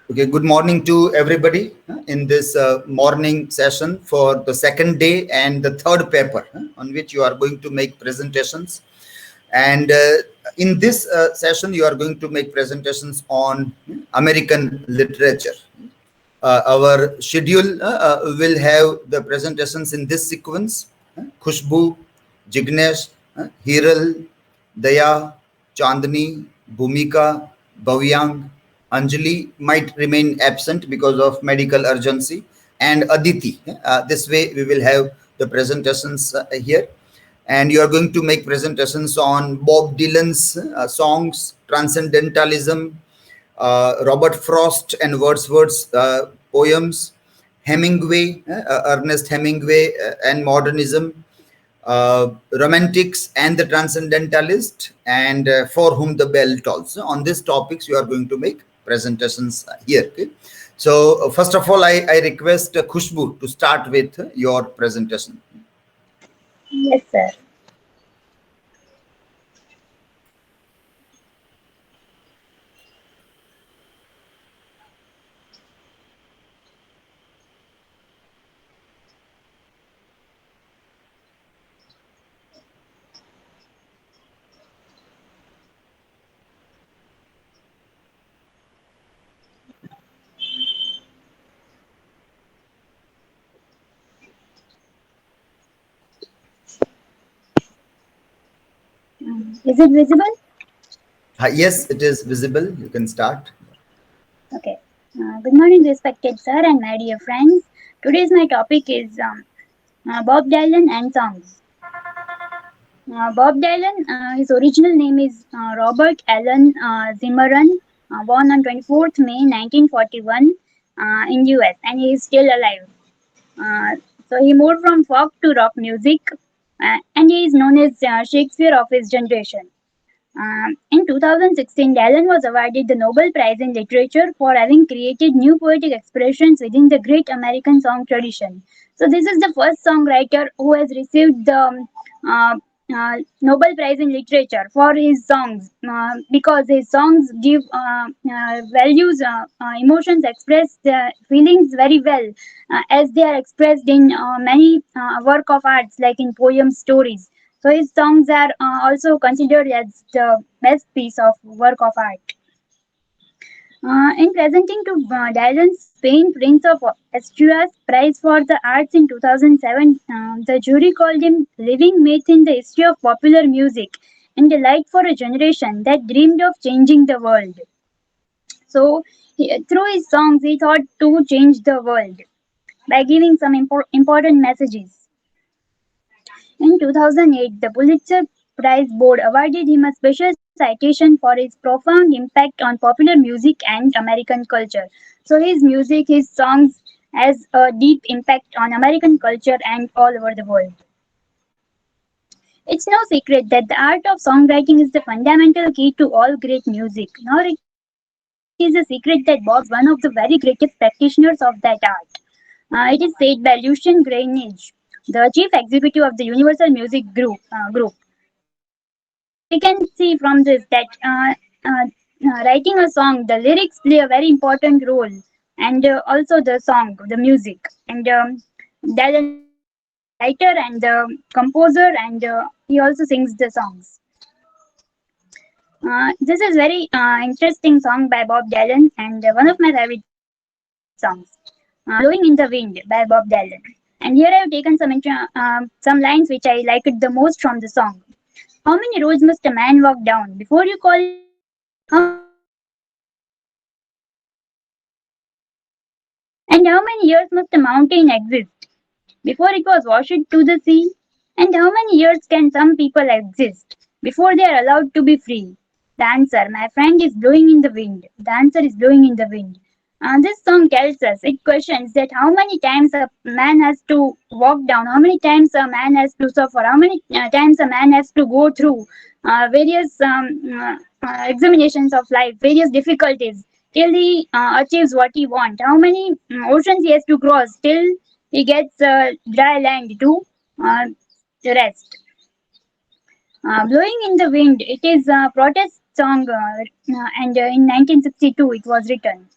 Okay, good morning to everybody in this morning session for the second day and the third paper on which you are going to make presentations. And in this session, you are going to make presentations on American literature. Our schedule will have the presentations in this sequence: Khushbu, Jignesh, Hiral, Daya, Chandni, Bhumika, Bhavyang. Anjali might remain absent because of medical urgency, and Aditi. This way, we will have the presentations here. And you are going to make presentations on Bob Dylan's songs, transcendentalism, Robert Frost and Wordsworth's poems, Hemingway, Ernest Hemingway, and modernism, romantics and the transcendentalist, and for whom the bell tolls. On these topics, you are going to make presentations here. Okay? So, first of all, I request Khushbu to start with your presentation. Yes, sir. Is it visible? Yes, it is visible. You can start. Okay. Good morning, respected sir and my dear friends. Today's my topic is Bob Dylan and songs. Bob Dylan, his original name is Robert Allen Zimmerman, born on 24th May 1941 in US, and he is still alive. Uh, so he moved from folk to rock music, and he is known as Shakespeare of his generation. In 2016, Dylan was awarded the Nobel Prize in Literature for having created new poetic expressions within the great American song tradition. So, this is the first songwriter who has received the uh, Nobel Prize in Literature for his songs because his songs give values, emotions, express feelings very well as they are expressed in many work of arts like in poems, stories. So his songs are also considered as the best piece of work of art. In presenting to Dylan's Spain Prince of Asturias Prize for the Arts in 2007, the jury called him living myth in the history of popular music and a light for a generation that dreamed of changing the world. So, through his songs, he thought to change the world by giving some important messages. In 2008, the Pulitzer Prize Board awarded him a special citation for his profound impact on popular music and American culture. So his music, his songs has a deep impact on American culture and all over the world. It's no secret that the art of songwriting is the fundamental key to all great music, nor it is a secret that Bob is one of the very greatest practitioners of that art. It is said by Lucian Grainge, the chief executive of the Universal Music Group. So we can see from this that writing a song, the lyrics play a very important role, and also the song, the music. And Dylan is the writer and the composer, and he also sings the songs. This is very interesting song by Bob Dylan, and one of my favorite songs, "Blowing in the Wind" by Bob Dylan. And here I have taken some lines which I liked the most from the song. How many roads must a man walk down before you call it love? How many years must a mountain exist before it was washed to the sea? And how many years must a mountain exist before it was washed to the sea? And how many years can some people exist before they are allowed to be free? The answer, my friend, is blowing in the wind. The answer is blowing in the wind. This song tells us, it questions that how many times a man has to walk down, how many times a man has to suffer, how many times a man has to go through various examinations of life, various difficulties, till he achieves what he wants. How many oceans he has to cross till he gets dry land to uh, rest. Blowing in the Wind, it is a protest song and in 1962 it was written.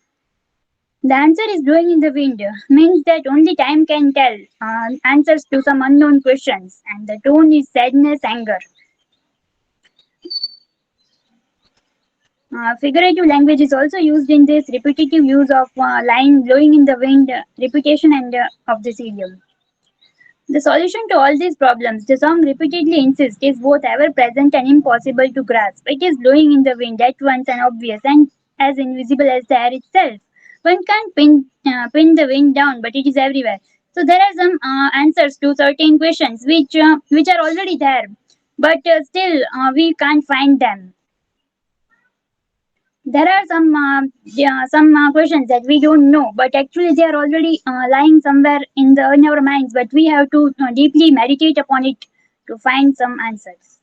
The answer is blowing in the wind, means that only time can tell answers to some unknown questions, and the tone is sadness, anger. Figurative language is also used in this repetitive use of line blowing in the wind, repetition and of this idiom. The solution to all these problems, the song repeatedly insists, is both ever present and impossible to grasp. It is blowing in the wind at once and obvious and as invisible as the air itself. One can't pin the wind down, but it is everywhere. So there are some answers to certain questions which are already there, but still we can't find them. There are some questions that we don't know, but actually they are already lying somewhere in our minds. But we have to deeply meditate upon it to find some answers.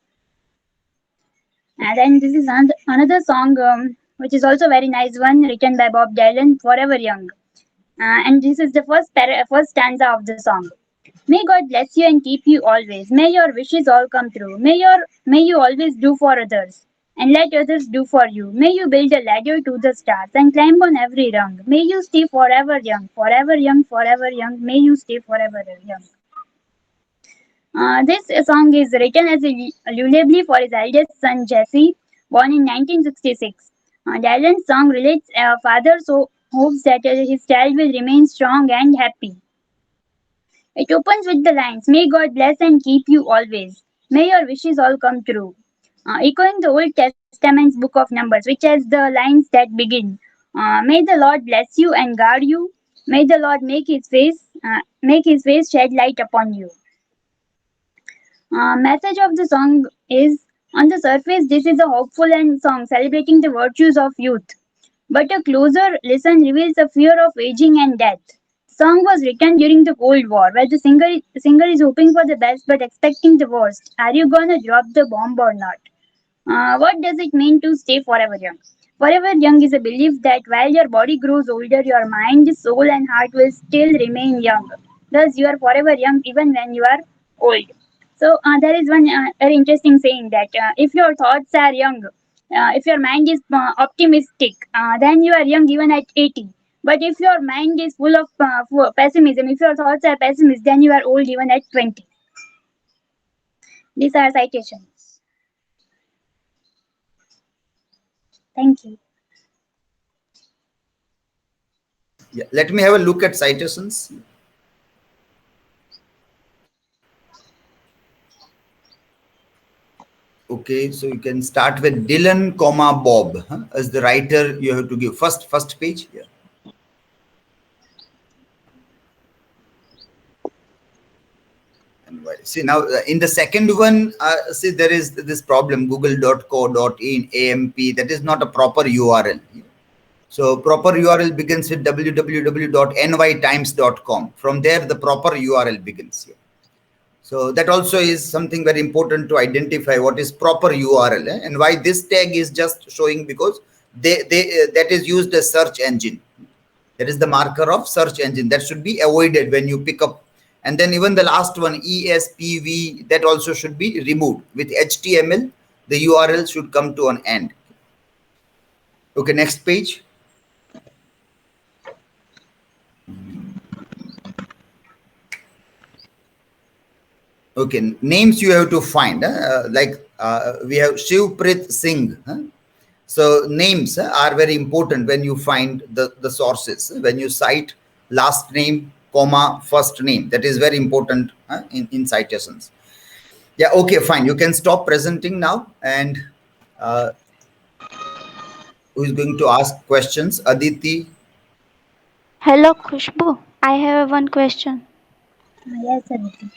And then this is another song which is also very nice one, written by Bob Dylan, "Forever Young." And this is the first stanza of the song. May God bless you and keep you always. May your wishes all come true. May you always do for others and let others do for you. May you build a ladder to the stars and climb on every rung. May you stay forever young, forever young, forever young. May you stay forever young. This song is written as a lullaby for his eldest son Jesse, born in 1966. Dylan's song relates a father so hopes that his child will remain strong and happy. It opens with the lines, "May God bless and keep you always. May your wishes all come true." Echoing the Old Testament's book of Numbers, which has the lines that begin, "May the Lord bless you and guard you. May the Lord make his face shed light upon you." Message of the song is, on the surface, this is a hopeful and song celebrating the virtues of youth. But a closer listen reveals a fear of aging and death. The song was written during the Cold War, where the singer is hoping for the best but expecting the worst. Are you gonna drop the bomb or not? What does it mean to stay forever young? Forever young is a belief that while your body grows older, your mind, soul, and heart will still remain young. Thus, you are forever young even when you are old. So, there is one very interesting saying that if your thoughts are young, if your mind is optimistic, then you are young even at 80. But if your mind is full of pessimism, if your thoughts are pessimist, then you are old even at 20. These are citations. Thank you. Yeah, let me have a look at citations. Okay, so you can start with Dylan, Bob as the writer. You have to give first page. Yeah. See now in the second one, see there is this problem, google.co.in AMP, that is not a proper URL. So proper URL begins with www.nytimes.com. From there, the proper URL begins. So that also is something very important to identify what is proper URL and why this tag is just showing, because that is used as search engine. That is the marker of search engine that should be avoided when you pick up. And then even the last one, ESPV, that also should be removed. With HTML, the URL should come to an end. Okay, next page. Okay, names you have to find. We have Shivprit Singh. So names are very important when you find the sources. When you cite last name, comma, first name, that is very important in citations. Yeah, okay, fine. You can stop presenting now. And who is going to ask questions? Aditi. Hello, Khushbu. I have one question. Yes, Aditi.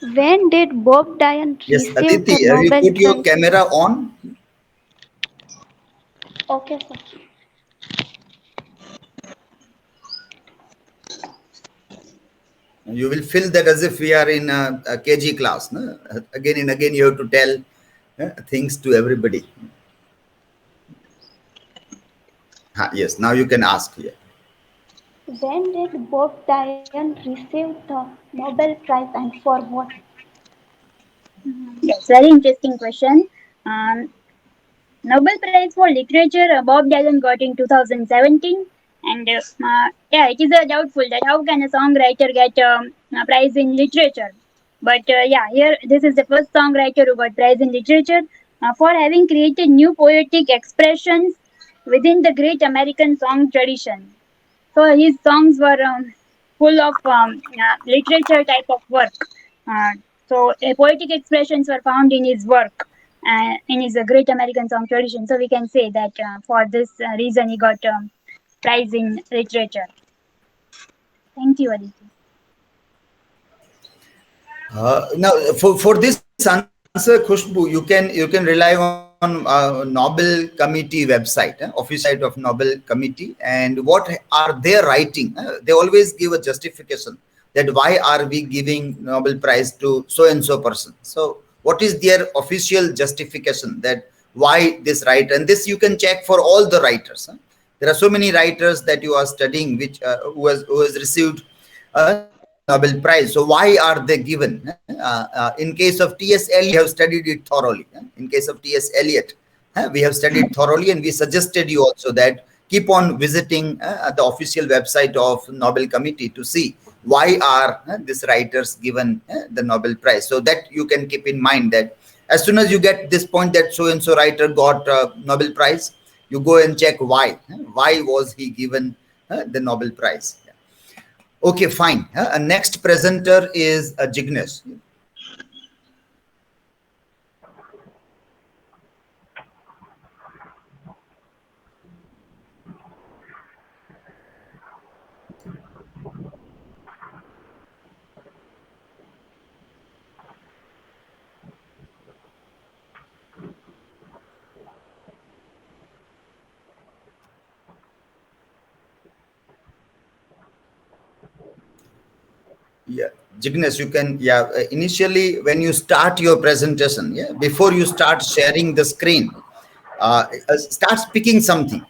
When did Bob Dylan Yes, receive the Aditi, have you Nobel put your Prize? camera on? Okay, sir. You will feel that as if we are in a KG class. No? Again and again, you have to tell things to everybody. Yes, now you can ask here. When did Bob Dylan receive the Nobel Prize and for what? Yes, very interesting question. Nobel Prize for Literature Bob Dylan got in 2017. And yeah, it is doubtful that how can a songwriter get a prize in literature. But yeah, here this is the first songwriter who got prize in literature for having created new poetic expressions within the great American song tradition. So his songs were full of literature type of work. Uh, so poetic expressions were found in his work, in his great American song tradition. So we can say that for this reason he got prize in literature. Thank you, Aditi. Now, for this answer, Khushbu, you can rely on Nobel Committee website, official site of Nobel Committee, and what are they writing? They always give a justification that why are we giving Nobel Prize to so and so person. So, what is their official justification that why this writer? And this you can check for all the writers. There are so many writers that you are studying, which who has received Nobel Prize. So why are they given? In case of T.S. Eliot, we have studied it thoroughly. In case of T.S. Eliot, we have studied thoroughly, and we suggested you also that keep on visiting the official website of Nobel Committee to see why are these writers given the Nobel Prize. So that you can keep in mind that as soon as you get this point that so and so writer got Nobel Prize, you go and check why. Why was he given the Nobel Prize? Okay, fine. Next presenter is Jignesh. Yeah, Jignesh, you can, initially when you start your presentation, before you start sharing the screen, start speaking something,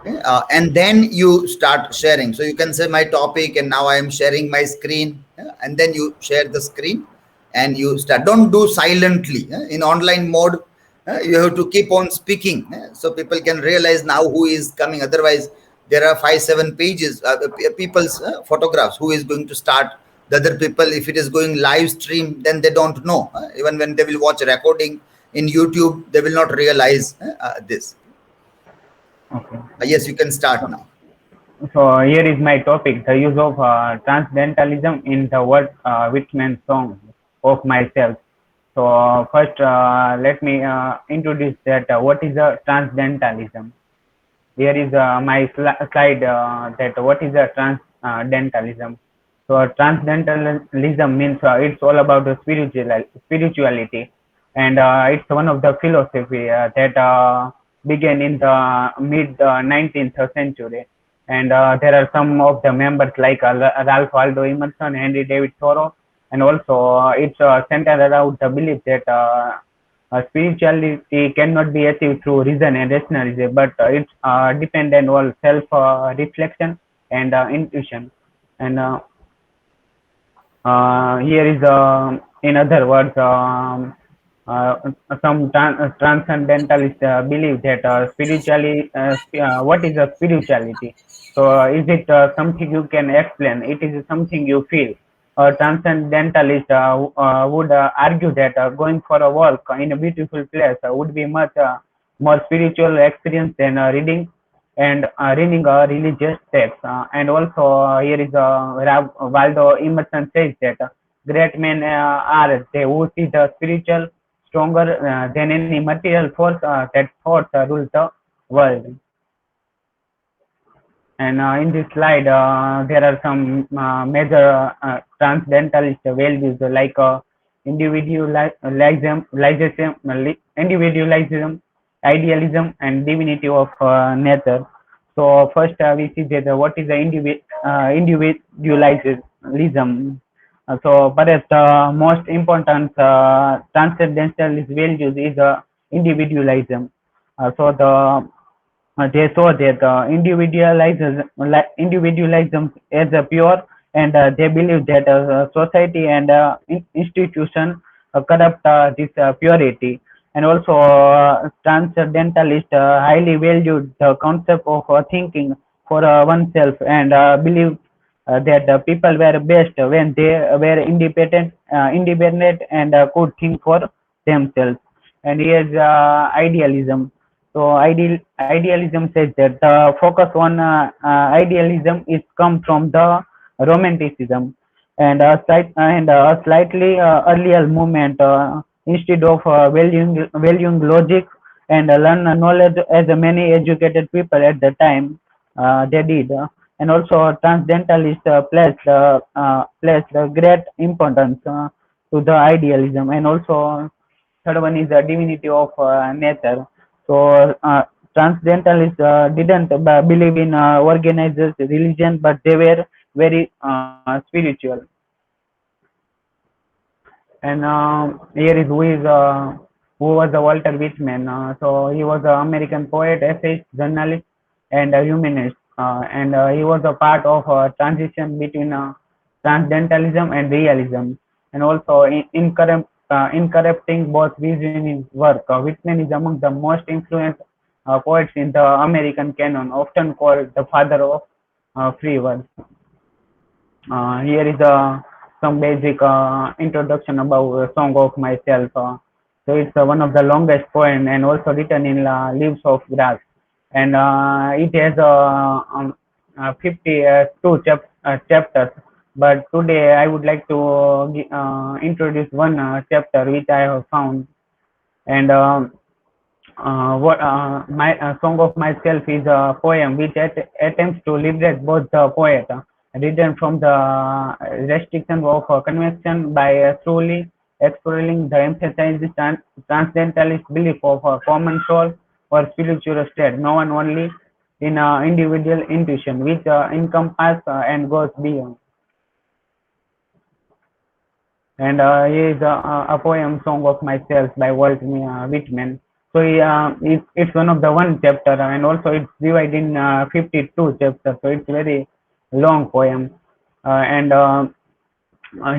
Okay. and then you start sharing. So you can say my topic, and now I am sharing my screen, and then you share the screen, and you start. Don't do silently. In online mode, you have to keep on speaking, so people can realize now who is coming. Otherwise, there are 5 7 pages, people's photographs. Who is going to start? The other people, if it is going live stream, then they don't know. Even when they will watch a recording in YouTube, they will not realize this. Okay. Yes, you can start now. So here is my topic: the use of transcendentalism in the word Whitman song of myself. So first, let me introduce that what is a transcendentalism. Here is my slide that what is a transcendentalism. So transcendentalism means it's all about the spirituality, and it's one of the philosophy that began in the mid 19th century. And there are some of the members like Ralph Waldo Emerson, Henry David Thoreau, and also it's centered around the belief that spirituality cannot be achieved through reason and rationalism, but it's dependent on self reflection and intuition. And here is, in other words, uh, some transcendentalists believe that what is a spirituality? So, is it something you can explain? It is something you feel. A transcendentalist would argue that going for a walk in a beautiful place would be much more spiritual experience than reading a religious text. And also, here is Waldo Emerson says that great men are they who see the spiritual stronger than any material force that thoughts rules the world. And in this slide, there are some major transcendentalist values like individualism, idealism, and divinity of nature. So first, we see that what is the individualism. So perhaps the most important transcendentalist values is individualism. So they saw that individualism as a pure, and they believe that society and institution corrupt this purity, and also transcendentalist highly valued the concept of thinking for oneself and believed that people were best when they were independent and could think for themselves. And here's idealism. So idealism says that the focus on idealism is come from the romanticism and a slightly earlier movement instead of valuing logic and learn knowledge as many educated people at the time they did. And also transcendentalists placed great importance to the idealism. And also third one is the divinity of nature. So transcendentalists didn't believe in organized religion, but they were very spiritual. And here is who was the Walter Whitman. So he was an American poet, essayist, journalist, and a humanist. And he was a part of a transition between transcendentalism and realism, and also incorrupting both views in his work. Whitman is among the most influential poets in the American canon, often called the father of free verse. Here is some basic introduction about Song of Myself. So it's one of the longest poem and also written in leaves of grass, and it has 52 chapters. But today I would like to introduce one chapter which I have found. And what my Song of Myself is a poem which attempts to liberate both the poet written from the restriction of convention by truly exploring the emphasized transcendentalist belief of a common soul or spiritual state, known only in individual intuition, which encompasses and goes beyond. And here is a poem, Song of Myself by Walt Whitman. So it's one of the one chapter, and also it's divided in 52 chapters. So it's very long poem. And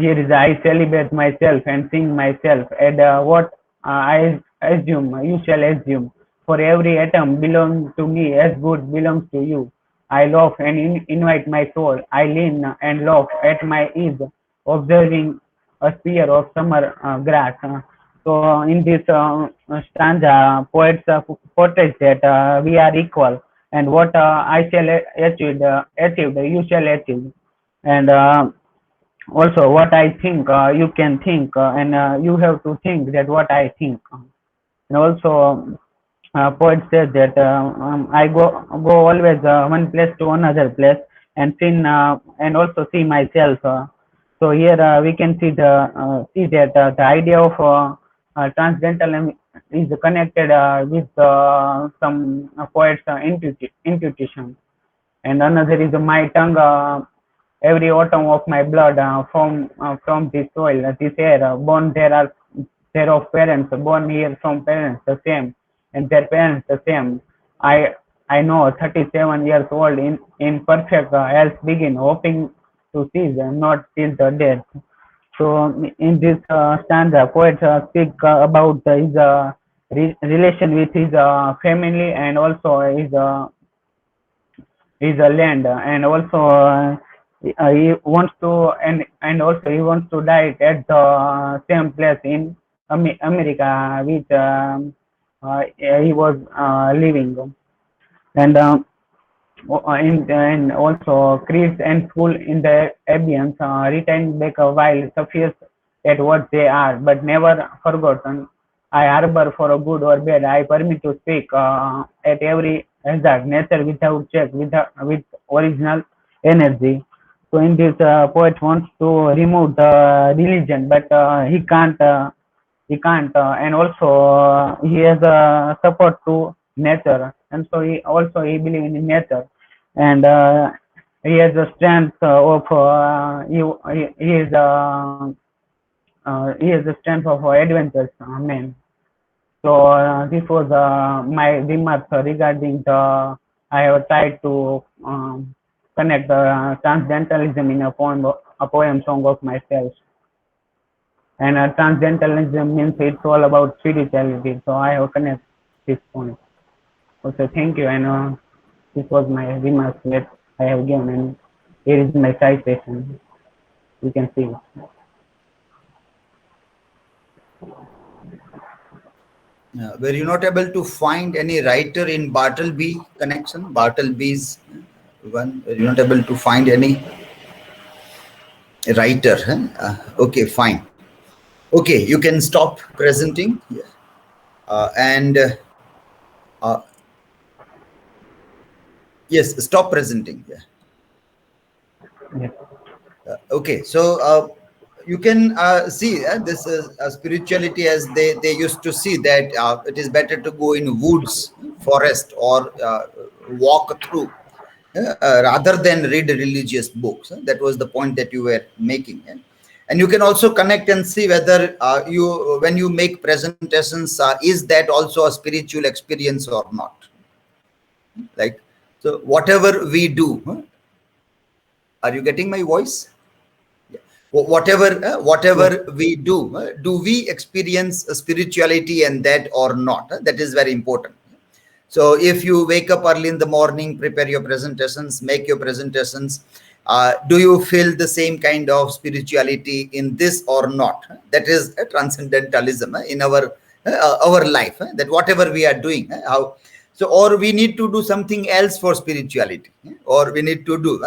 here is I celebrate myself and sing myself. And what I assume, you shall assume. For every atom belongs to me as good belongs to you. I laugh and invite my soul. I lean and laugh at my ease, observing a sphere of summer grass. So in this stanza, poets portray that we are equal, and what I shall achieve, you shall achieve, and also what I think, you can think, and you have to think that what I think. And also, poet says that I go always one place to another place and and also see myself. So here we can see that the idea of transcendental is connected with some poets' intuition. And another is my tongue. Every atom of my blood from this soil, this air, born there of parents, born here from parents the same, and their parents the same. I know 37 years old in perfect health begin, hoping to cease, not till the death. So in this stanza, poet speak about his relation with his family and also his land, and also he wants to and also he wants to die at the same place in America which he was living. And and also creeds and school in the ambience retain back while suffice at what they are, but never forgotten. I harbor for a good or bad. I permit to speak at every hazard. Nature without check, with original energy. So in this, poet wants to remove the religion, but he can't. And also he has a support to nature, and so he believes in nature, and he has a strength of he has the strength of adventures man. So this was my remarks regarding the I have tried to connect the transcendentalism in a poem Song of Myself. And transcendentalism means it's all about spirituality. So I have connected this point. Okay, thank you. And this was my remarks that I have given. And here is my citation. You can see. Were you not able to find any writer in Bartleby connection? Bartleby's one. Were you not able to find any writer? Huh? Okay, fine. Okay, you can stop presenting. Yeah. And uh, yes, stop presenting. Yeah. Yes. Okay, so you can see this spirituality as they used to see that it is better to go in woods, forest, or walk through rather than read religious books. That was the point that you were making. And you can also connect and see whether you when you make presentations, is that also a spiritual experience or not. Like, so whatever we do, are you getting my voice? Whatever Yes. we do we experience spirituality and that or not? That is very important. So if you wake up early in the morning, prepare your presentations, make your presentations, do you feel the same kind of spirituality in this or not? That is transcendentalism in our life, that whatever we are doing, how so, or we need to do something else for spirituality, or we need to do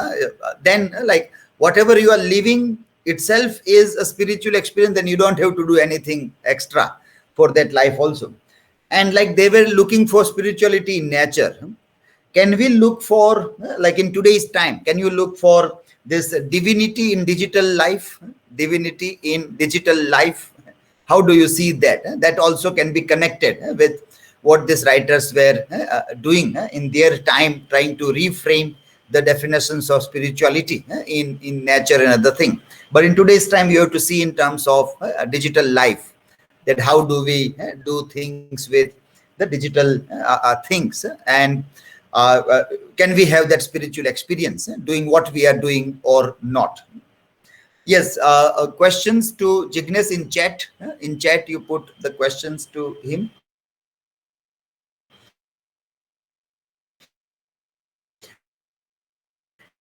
then like whatever you are living itself is a spiritual experience, then you don't have to do anything extra for that life also. And like they were looking for spirituality in nature, can we look for like in today's time, can you look for this divinity in digital life? Divinity in digital life, how do you see that? That also can be connected with what these writers were doing in their time, trying to reframe the definitions of spirituality in nature and other thing. But in today's time, you have to see in terms of digital life, that how do we do things with the digital things, and can we have that spiritual experience doing what we are doing or not? Yes, questions to Jignesh in chat. In chat, you put the questions to him.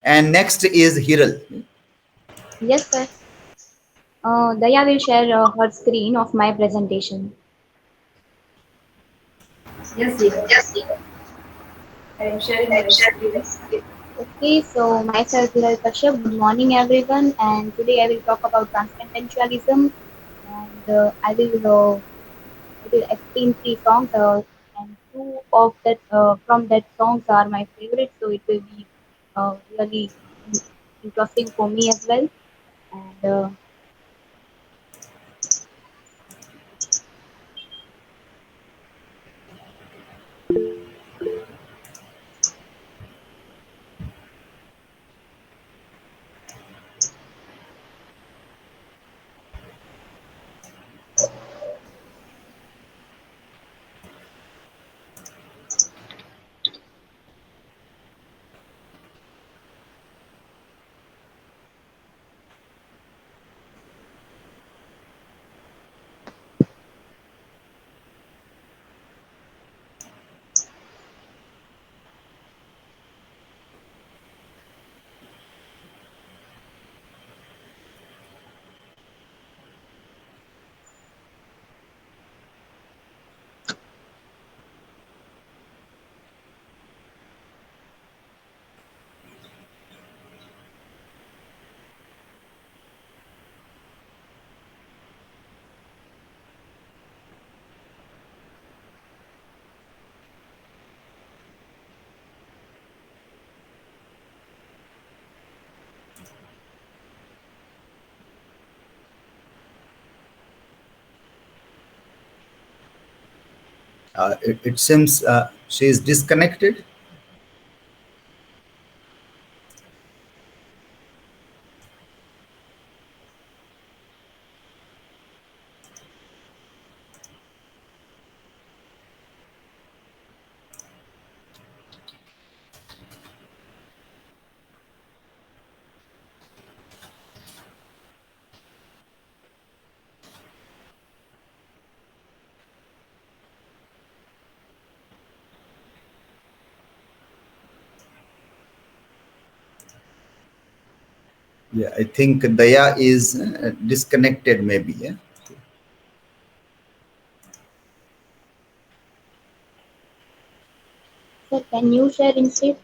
And next is Hiral. Yes, sir. Daya will share her screen of my presentation. Yes, dear. I am sharing my screen. Okay, so myself Hilal Kashyap. Good morning, everyone. And today I will talk about transcendentalism, and I will explain three songs, and two of that from that songs are my favorite. So it will be really interesting for me as well. And It seems she is disconnected. Yeah, I think Daya is disconnected maybe. Yeah. Sir, can you share instead?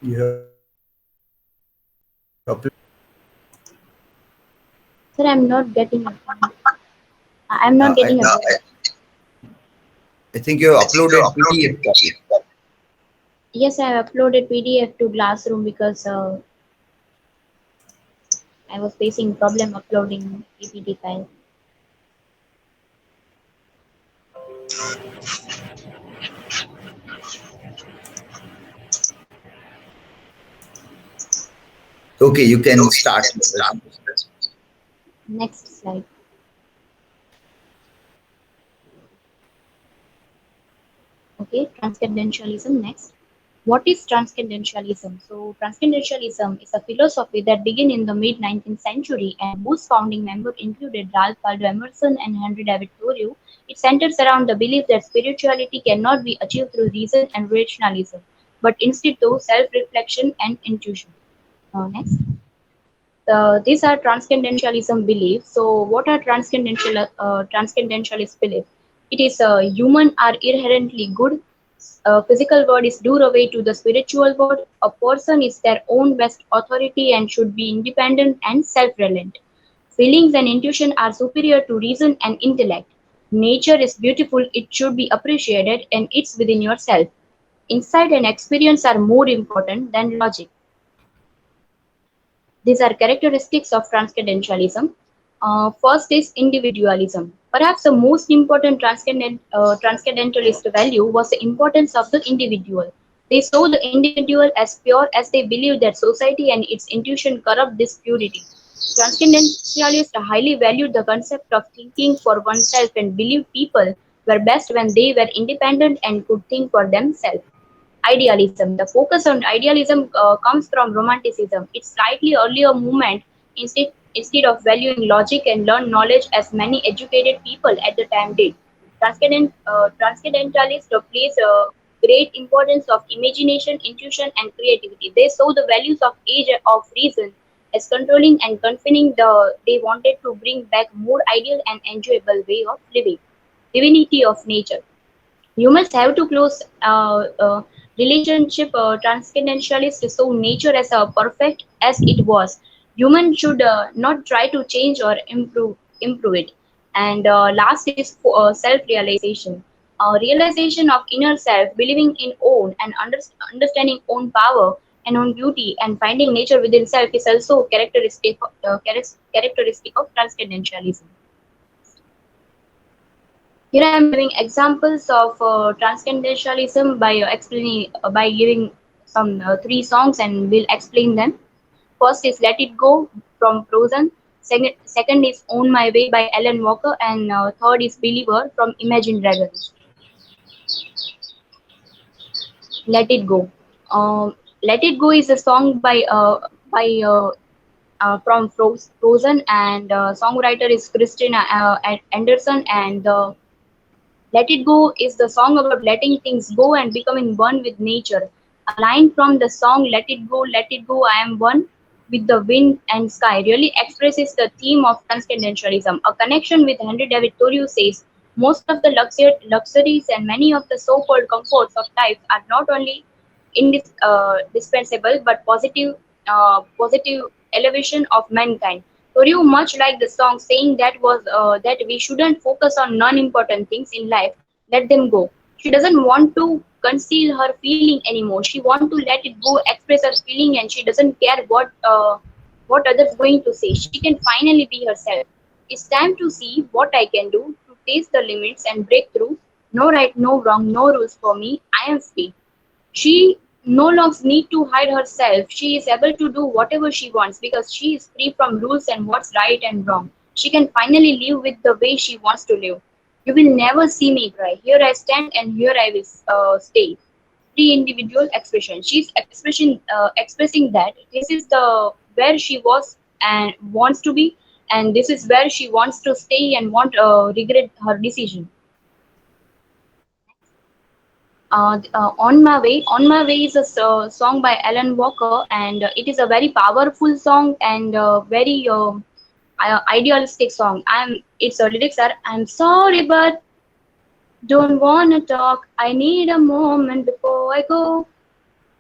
You have Sir, I'm not getting it. I'm not I, getting a I think you have uploaded PDF. Yes, I have uploaded PDF to Classroom because I was facing problem uploading PPT file. Okay, you can start the presentation. Next slide. Okay, transcendentalism next. What is transcendentalism? So, transcendentalism is a philosophy that began in the mid 19th century and whose founding members included Ralph Waldo Emerson and Henry David Thoreau. It centers around the belief that spirituality cannot be achieved through reason and rationalism, but instead through self reflection and intuition. Next. These are transcendentalism beliefs. So, what are transcendentalist beliefs? It is human are inherently good. Physical world is due away to the spiritual world. A person is their own best authority and should be independent and self-reliant. Feelings and intuition are superior to reason and intellect. Nature is beautiful, it should be appreciated, and it's within yourself. Insight and experience are more important than logic. These are characteristics of transcendentalism. First is individualism. Perhaps the most important transcendentalist value was the importance of the individual. They saw the individual as pure as they believed that society and its intuition corrupt this purity. Transcendentalists highly valued the concept of thinking for oneself and believed people were best when they were independent and could think for themselves. Idealism. The focus on idealism comes from Romanticism. Its slightly earlier movement, instead of valuing logic and learned knowledge as many educated people at the time did. Transcendentalists place a great importance of imagination, intuition, and creativity. They saw the values of age of reason as controlling and confining. They wanted to bring back more ideal and enjoyable way of living. Divinity of nature. Humans have to close relationship transcendentalists saw nature as perfect as it was. Humans should not try to change or improve it. And last is self-realization. Realization of inner self, believing in own and understanding own power and own beauty, and finding nature within self is also characteristic of transcendentalism. Here I am giving examples of transcendentalism by explaining by giving some three songs and we'll explain them. First is "Let It Go" from Frozen. Second is "Own My Way" by Alan Walker, and third is "Believer" from Imagine Dragons. "Let It Go." "Let It Go" is a song from Frozen, and songwriter is Christina Anderson, and "Let It Go" is the song about letting things go and becoming one with nature. A line from the song let it go, I am one with the wind and sky" really expresses the theme of transcendentalism. A connection with Henry David Thoreau says, most of the luxuries and many of the so-called comforts of life are not only indispensable but positive elevation of mankind. For you, much like the song saying that we shouldn't focus on non-important things in life, let them go. She doesn't want to conceal her feeling anymore. She want to let it go, express her feeling, and she doesn't care what others going to say. She can finally be herself. It's time to see what I can do to taste the limits and break through. No right, no wrong, no rules for me. I am free. She no longer need to hide herself. She is able to do whatever she wants because she is free from rules and what's right and wrong. She can finally live with the way she wants to live. You will never see me cry. Here I stand and here I will stay. Free individual expression. She's expressing that this is the where she was and wants to be, and this is where she wants to stay and won't regret her decision. On My Way is a song by Alan Walker, and it is a very powerful song and very idealistic song. Its lyrics are, I'm sorry, but don't wanna talk. I need a moment before I go.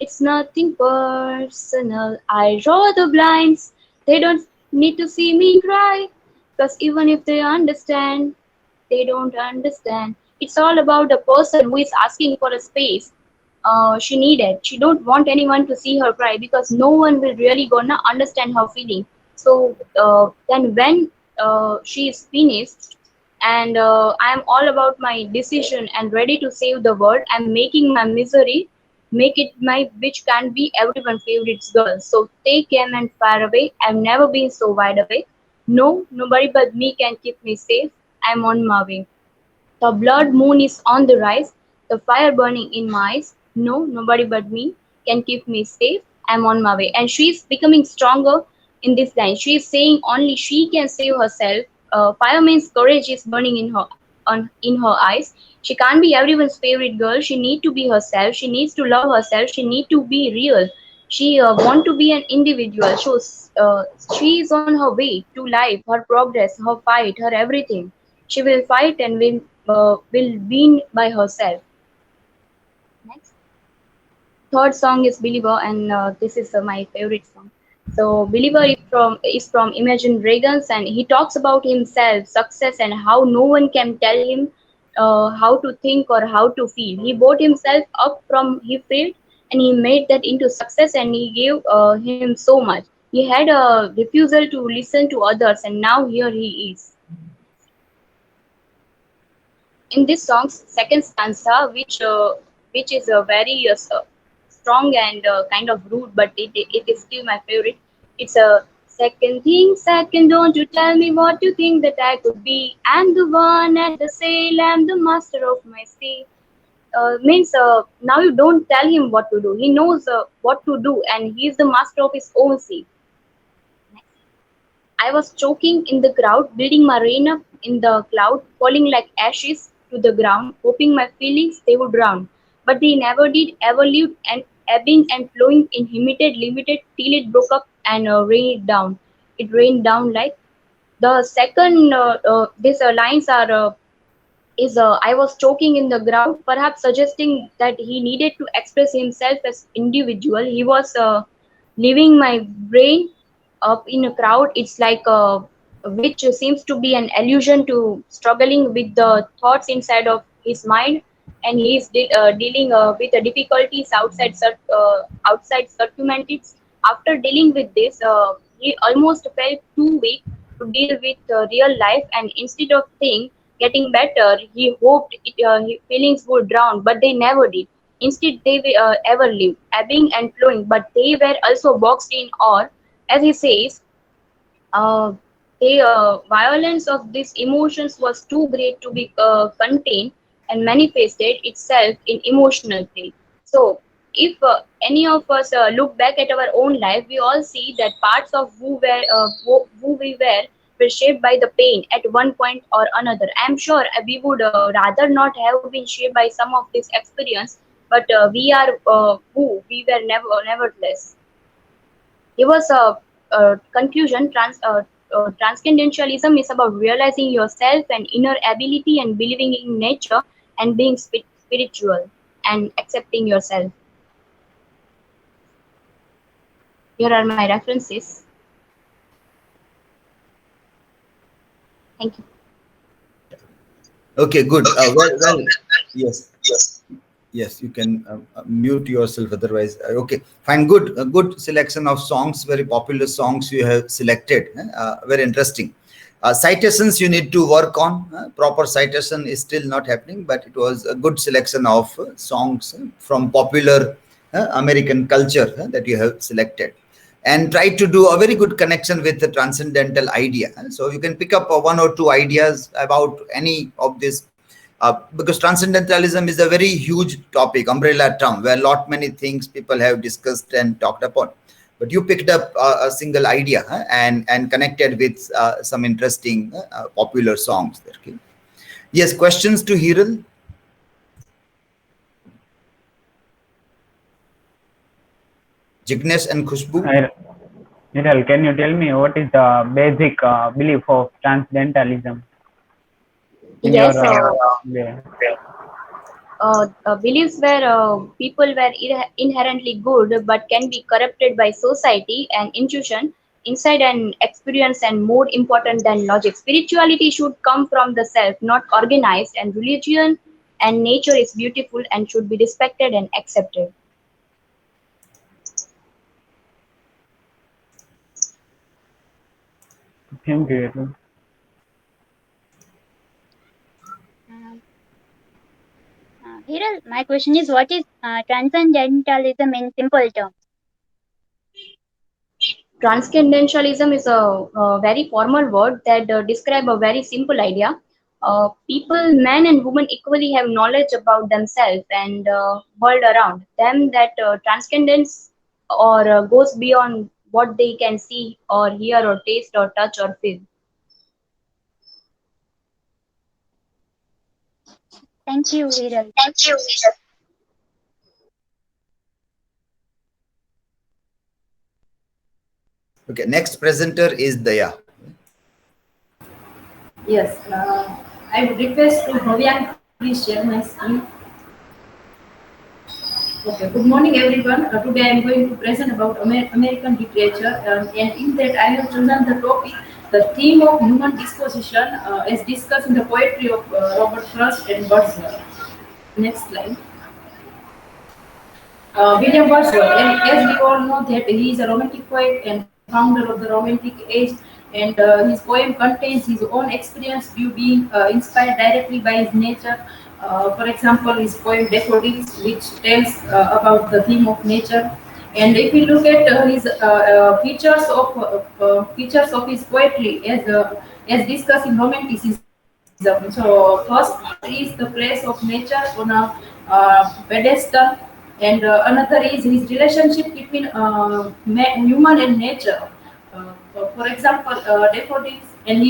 It's nothing personal. I draw the blinds. They don't need to see me cry. Because even if they understand, they don't understand. It's all about the person who is asking for a space she needed. She don't want anyone to see her cry because no one will really gonna understand her feeling. So then when she is finished and I am all about my decision and ready to save the world, I'm making my misery, make it my which can be everyone's favorite girl. So take him and far away. I've never been so wide awake. No, nobody but me can keep me safe. I'm on my way. The blood moon is on the rise, the fire burning in my eyes. No, nobody but me can keep me safe. I'm on my way. And she's becoming stronger in this line. She is saying only she can save herself. Fireman's courage is burning in her eyes. She can't be everyone's favorite girl. She needs to be herself. She needs to love herself. She needs to be real. She want to be an individual. So she is on her way to life, her progress, her fight, her everything. She will fight and will win by herself. Next, third song is Believer, and this is my favorite song. So Believer is from Imagine Dragons, and he talks about himself, success, and how no one can tell him how to think or how to feel. He brought himself up from he failed, and he made that into success, and he gave him so much. He had a refusal to listen to others, and now here he is. In this song's second stanza, which is a very strong and kind of rude, but it is still my favorite. It's a second thing, second, don't you tell me what you think that I could be. I'm the one at the sail, I'm the master of my sea. Means now you don't tell him what to do. He knows what to do, and he is the master of his own sea. I was choking in the crowd, building my rain up in the cloud, falling like ashes to the ground, hoping my feelings they would drown. But they never did, ever lived, and ebbing and flowing in limited, till it broke up and rained down. It rained down like the second. These lines are is I was choking in the ground, perhaps suggesting that he needed to express himself as individual. He was leaving my brain up in a crowd. It's like which seems to be an allusion to struggling with the thoughts inside of his mind, and he is dealing with the difficulties outside circumstances. After dealing with this, he almost felt too weak to deal with real life, and instead of getting better, he hoped his feelings would drown, but they never did. Instead, they ever lived, ebbing and flowing, but they were also boxed in or, as he says, uh, the violence of these emotions was too great to be contained and manifested itself in emotional pain. So, if any of us look back at our own life, we all see that parts of who we were shaped by the pain at one point or another. I'm sure we would rather not have been shaped by some of this experience, but we are who we were nevertheless. It was a conclusion. Transcendentalism is about realizing yourself and inner ability and believing in nature and being spiritual and accepting yourself. Here are my references. Thank you. Okay, good. Yes, you can mute yourself. Otherwise, okay, fine. Good, a good selection of songs, very popular songs you have selected. Very interesting. Citations you need to work on. Proper citation is still not happening, but it was a good selection of songs from popular American culture that you have selected. And try to do a very good connection with the transcendental idea. So you can pick up one or two ideas about any of this. Because transcendentalism is a very huge topic, umbrella term, where many things people have discussed and talked upon. But you picked up a single idea and connected with some interesting popular songs. Okay. Yes, questions to Hiral? Jignesh and Khushbu? Hiral, can you tell me what is the basic belief of transcendentalism? Yes, beliefs where people were inherently good but can be corrupted by society and intuition, insight and experience, and more important than logic. Spirituality should come from the self, not organized, and religion and nature is beautiful and should be respected and accepted. Thank you, Hiral. Hiral, my question is, what is transcendentalism in simple terms? Transcendentalism is a very formal word that describe a very simple idea. People, men and women, equally have knowledge about themselves and world around them that transcendence or goes beyond what they can see or hear or taste or touch or feel. Thank you, Hiral. Okay, next presenter is Daya. Yes, I would request to Bhavyan, please share my screen. Okay, good morning everyone. Today I am going to present about American literature, and in that I have chosen the topic, the theme of human disposition, as discussed in the poetry of Robert Frost and Wordsworth. Next slide. William Wordsworth, and as we all know that he is a romantic poet and founder of the Romantic Age, and his poem contains his own experience due being inspired directly by his nature. For example, his poem Daffodils, which tells about the theme of nature. And if we look at his features of his poetry as discussed in Romanticism, so first is the place of nature on a pedestal, and another is his relationship between human and nature. For example, daffodils, and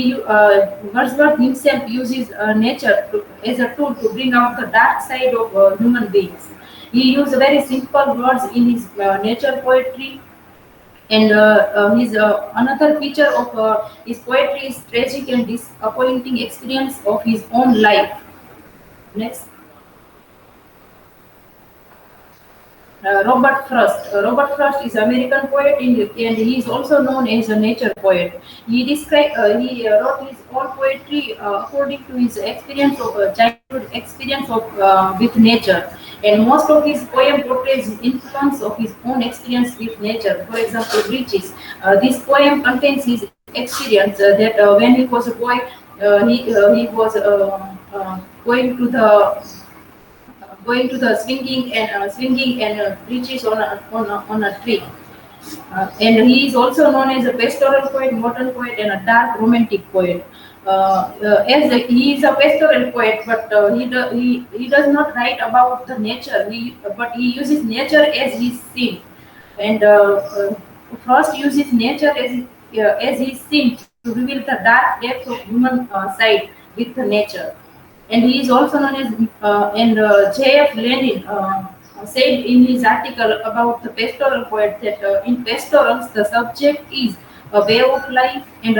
Wordsworth himself uses nature as a tool to bring out the dark side of human beings. He used very simple words in his nature poetry, and his another feature of his poetry is tragic and disappointing experience of his own life. Next. Robert Frost. Robert Frost is an American poet, and he is also known as a nature poet. He wrote his own poetry according to his experience of childhood experience of with nature, and most of his poem portrays the influence of his own experience with nature. For example, Breeches. This poem contains his experience that when he was a boy, he was going to the swinging and breeches on a tree. And he is also known as a pastoral poet, modern poet, and a dark romantic poet. He is a pastoral poet, but he does not write about the nature. But he uses nature as his scene, and Frost uses nature as his scene to reveal the dark depths of human side with the nature. And he is also known as J.F. Lenin said in his article about the pastoral poet that in pastorals the subject is a way of life, and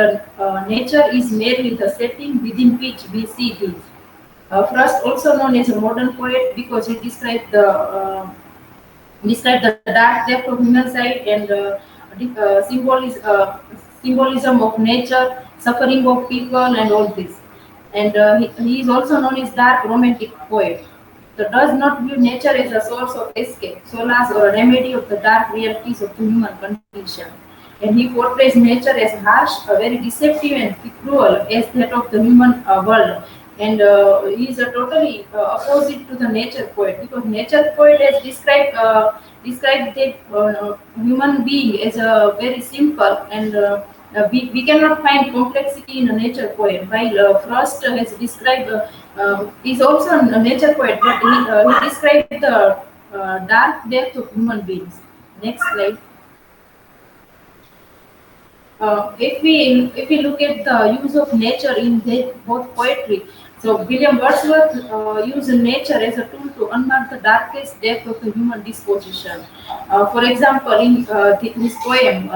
nature is merely the setting within which we see these. Frost, also known as a modern poet, because he described the dark depth of human side, and symbolism of nature, suffering of people, and all this. And he is also known as dark romantic poet. So does not view nature as a source of escape, solace, or a remedy of the dark realities of the human condition. And he portrays nature as harsh, very deceptive, and cruel as that of the human world. And he is a totally opposite to the nature poet, because nature poet has described the human being as a very simple, and we cannot find complexity in a nature poet. While Frost has described, is also a nature poet, but he described the dark depth of human beings. Next slide. If we look at the use of nature in both poetry, so William Wordsworth used nature as a tool to unmark the darkest depth of the human disposition. For example, in his poem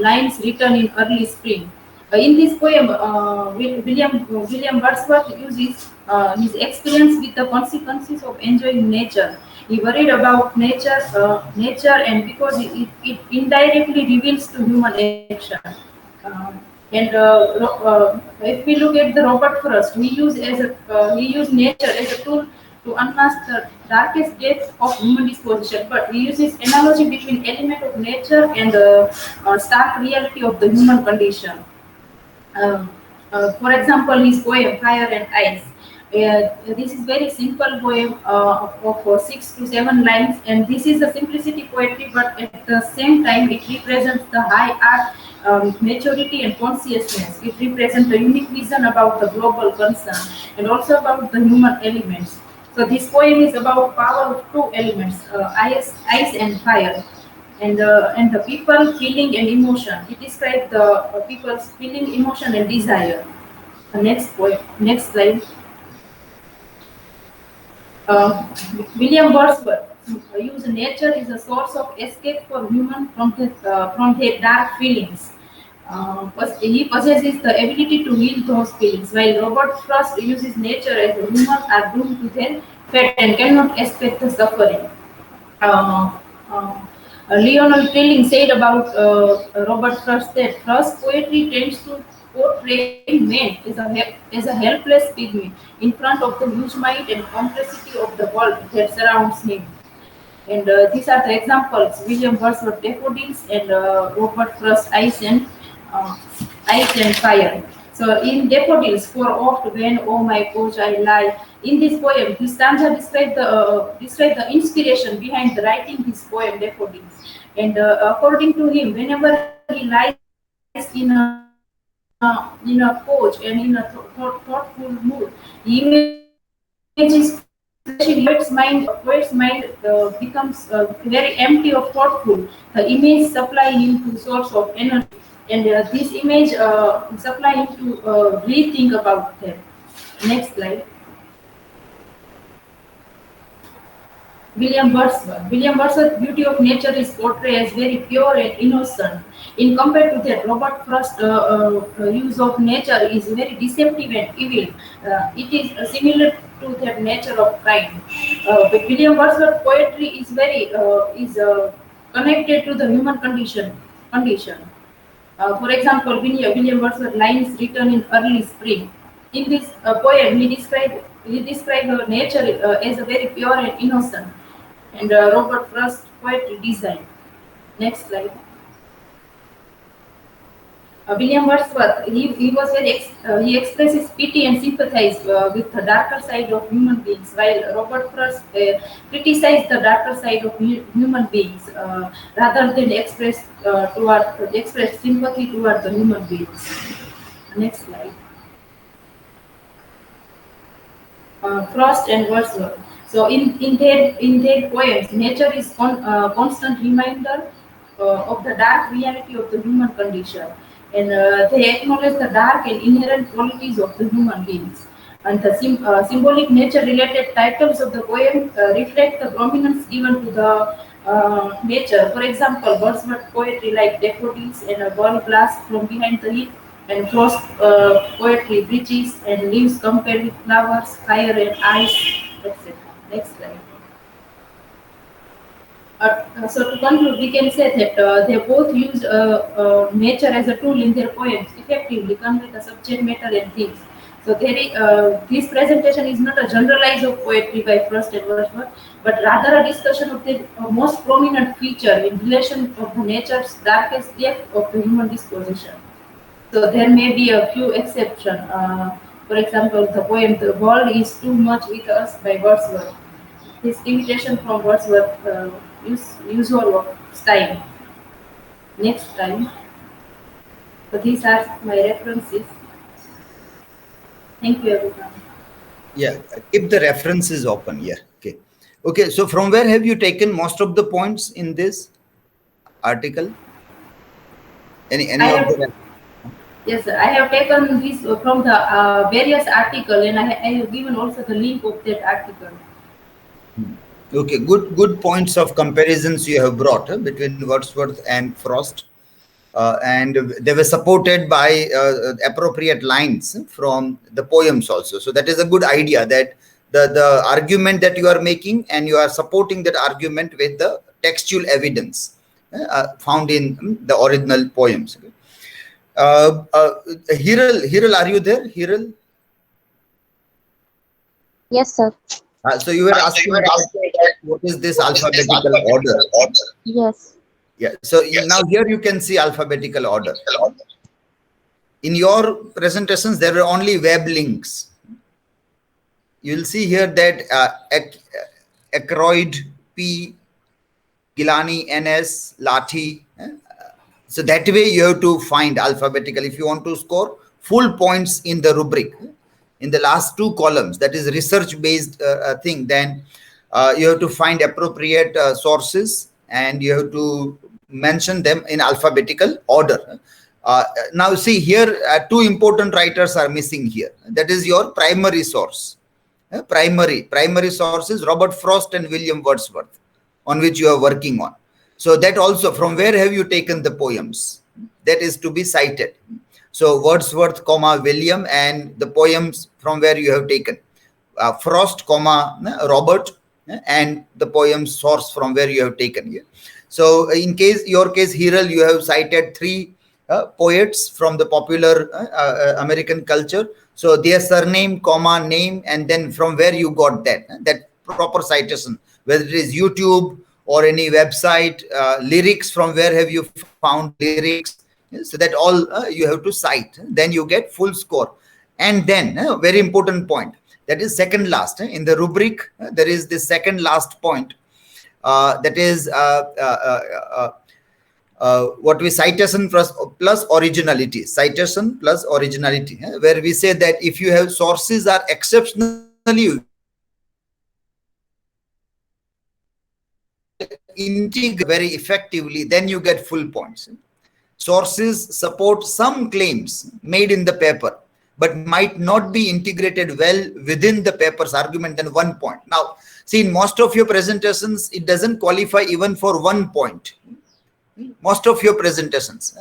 "Lines Written in Early Spring," in this poem, William Wordsworth uses his experience with the consequences of enjoying nature. He worried about nature, and because it indirectly reveals to human action. If we look at the Robert Frost, he used nature as a tool to unmask the darkest depths of human disposition. But he uses analogy between element of nature and the stark reality of the human condition. For example, his poem "Fire and Ice." This is very simple poem of 6 to 7 lines, and this is a simplicity poetry, but at the same time it represents the high art, maturity, and consciousness. It represents a unique vision about the global concern and also about the human elements. So this poem is about power of two elements, ice and fire, and the people, feeling, and emotion. It describes the people's feeling, emotion, and desire. Next slide. William Wordsworth used nature as a source of escape for humans from their dark feelings. He possesses the ability to heal those feelings, while Robert Frost uses nature as the humans are doomed to their fate and cannot escape the suffering. Lionel Trilling said about Robert Frost that Frost's poetry tends to portray man as a helpless pygmy in front of the huge might and complexity of the world that surrounds him. And these are the examples: William Wordsworth Daffodils and Robert Frost Ice and Fire. So in Daffodils, for oft when on my couch I lie. In this poem, this stanza describes the inspiration behind the writing his poem Daffodils. And according to him, whenever he lies in a couch and in a thoughtful mood, he images poet's mind becomes very empty of thoughtful. The image supply him to source of energy, and this image supply him to rethink about them. Next slide. William Wordsworth's beauty of nature is portrayed as very pure and innocent. In compared to that, Robert Frost's use of nature is very deceptive and evil. It is similar to that nature of crime. But William Wordsworth's poetry is very connected to the human condition. For example, William Wordsworth Lines Written in Early Spring. In this poem, he described nature as a very pure and innocent, and Robert Frost poetry design. Next slide. William Wordsworth, he was he expresses pity and sympathize with the darker side of human beings, while Robert Frost criticized the darker side of human beings rather than express sympathy toward the human beings. Next slide. Frost and Wordsworth. So in their poems, nature is constant reminder of the dark reality of the human condition, and they acknowledge the dark and inherent qualities of the human beings. And the symbolic nature-related titles of the poem reflect the prominence given to the nature. For example, Wordsworth poetry like Daffodils and A Ball Blast from Behind the Hill, and Frost poetry Bridges and Leaves compared with Flowers, Fire and Ice, etc. Next slide. So to conclude, we can say that they both use nature as a tool in their poems, effectively convey the subject matter and themes. So this presentation is not a generalized of poetry by Frost and Wordsworth, but rather a discussion of the most prominent feature in relation of the nature's darkest depth of the human disposition. So there may be a few exceptions. For example, the poem "The World Is Too Much With Us" by Wordsworth. His imitation from Wordsworth usual of style. Next time. So these are my references. Thank you, everyone. Yeah, keep the references open. Yeah. Okay. Okay. So from where have you taken most of the points in this article? Any I of have- the Yes, sir. I have taken this from the various article, and I have given also the link of that article. Okay, good points of comparisons you have brought between Wordsworth and Frost, and they were supported by appropriate lines from the poems also. So that is a good idea, that the argument that you are making, and you are supporting that argument with the textual evidence found in the original poems. Hiral, are you there? Hiral? Yes, sir. So you were asking what is this alphabetical order? Yes. Yeah. So now here you can see alphabetical order. In your presentations, there were only web links. You'll see here that Ackroyd, P, Gilani, NS, Lathi. So that way you have to find alphabetical. If you want to score full points in the rubric, in the last two columns, that is research-based thing, then you have to find appropriate sources, and you have to mention them in alphabetical order. Now see here, two important writers are missing here. That is your primary source. Primary sources, Robert Frost and William Wordsworth, on which you are working on. So that also, from where have you taken the poems? That is to be cited. So Wordsworth, William, and the poems from where you have taken. Frost, Robert, and the poems source from where you have taken here. So in your case, Hiral, you have cited three poets from the popular American culture. So their surname, name, and then from where you got that proper citation, whether it is YouTube or any website, lyrics, from where have you found lyrics. So that all you have to cite. Then you get full score. And then, very important point, that is second last. In the rubric, there is the second last point. That is what we citation plus originality. Citation plus originality, where we say that if you have sources are exceptionally integrate very effectively, then you get full points. Sources support some claims made in the paper, but might not be integrated well within the paper's argument, then 1 point. Now, see, in most of your presentations, it doesn't qualify even for 1 point. Most of your presentations,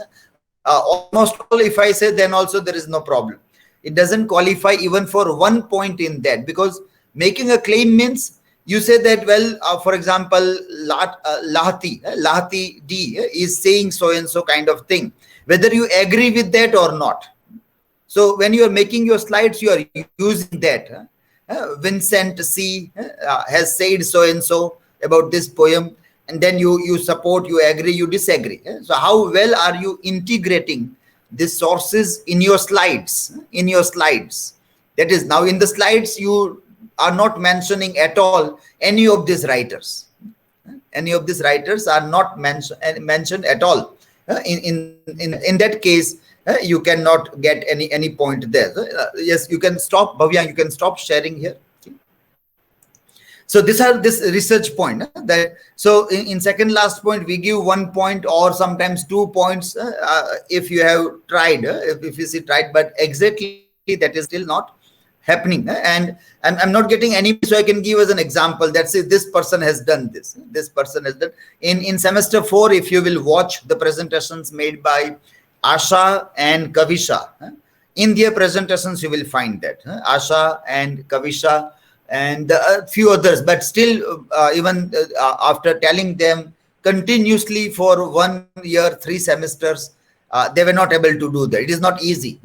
almost all, if I say, then also there is no problem. It doesn't qualify even for 1 point in that, because making a claim means you say that, well, for example, Lahti D is saying so and so kind of thing, whether you agree with that or not. So when you are making your slides, you are using that. Vincent C has said so and so about this poem, and then you support, you agree, you disagree. So how well are you integrating these sources in your slides? That is, now in the slides, you are not mentioning at all any of these writers. Any of these writers are not mentioned at all. In that case, you cannot get any point there. Yes, you can stop, Bhavya, you can stop sharing here. So this research point that, so in second last point, we give 1 point or sometimes 2 points if you have tried, if you see tried, but exactly that is still not happening. And I'm not getting any, so I can give as an example that say this person has done this, this person has done. In semester 4, if you will watch the presentations made by Asha and Kavisha, in their presentations you will find that Asha and Kavisha and a few others, but still even after telling them continuously for 1 year, 3 semesters, they were not able to do that. It is not easy.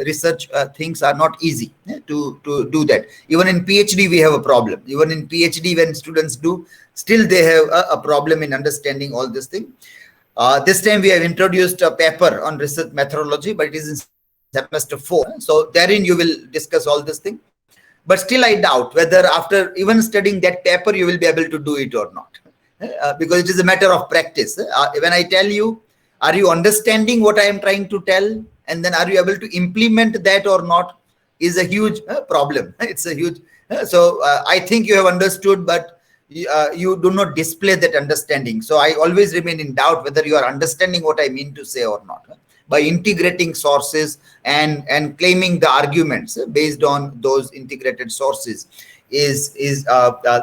Research things are not easy to do that. Even in PhD we have a problem. Even in PhD, when students do, still they have a problem in understanding all this thing. This time we have introduced a paper on research methodology, but it is in semester 4. So therein you will discuss all this thing. But still I doubt whether after even studying that paper you will be able to do it or not, because it is a matter of practice. When I tell you, are you understanding what I am trying to tell, and then are you able to implement that or not, is a huge problem. It's a huge so I think you have understood, but you do not display that understanding. So I always remain in doubt whether you are understanding what I mean to say or not. By integrating sources and claiming the arguments based on those integrated sources is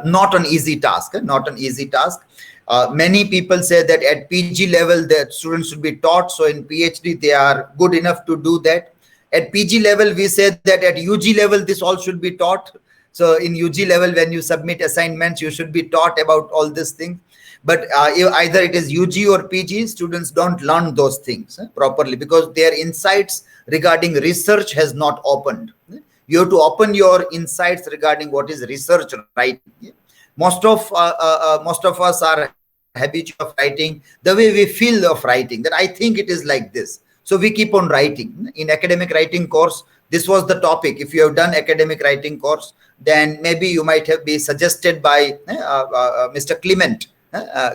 not an easy task. Not an easy task. Many people say that at PG level that students should be taught, so in PhD they are good enough to do that. At PG level we say that at UG level this all should be taught. So in UG level, when you submit assignments, you should be taught about all these things. But either it is UG or PG, students don't learn those things properly because their insights regarding research has not opened. You have to open your insights regarding what is research writing. Most of us are habitual of writing the way we feel of writing, that I think it is like this. So we keep on writing. In academic writing course, this was the topic. If you have done academic writing course, then maybe you might have been suggested by Mr. Clement.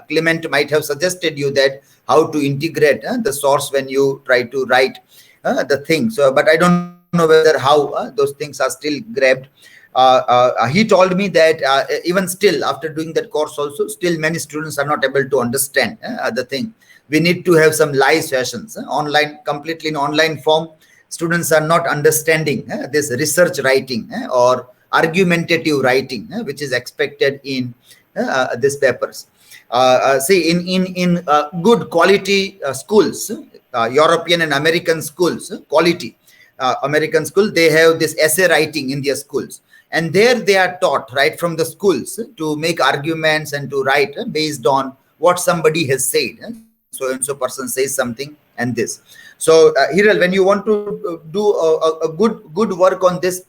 Clement might have suggested you that how to integrate the source when you try to write the thing. So, but I don't know whether how those things are still grabbed. He told me that even still after doing that course also, still many students are not able to understand the thing. We need to have some live sessions online, completely in online form. Students are not understanding this research writing or argumentative writing, which is expected in these papers. See, in good quality schools, European and American schools, quality American school, they have this essay writing in their schools. And there they are taught right from the schools to make arguments and to write based on what somebody has said. So and so person says something and this. So Hiral, when you want to do a good work on this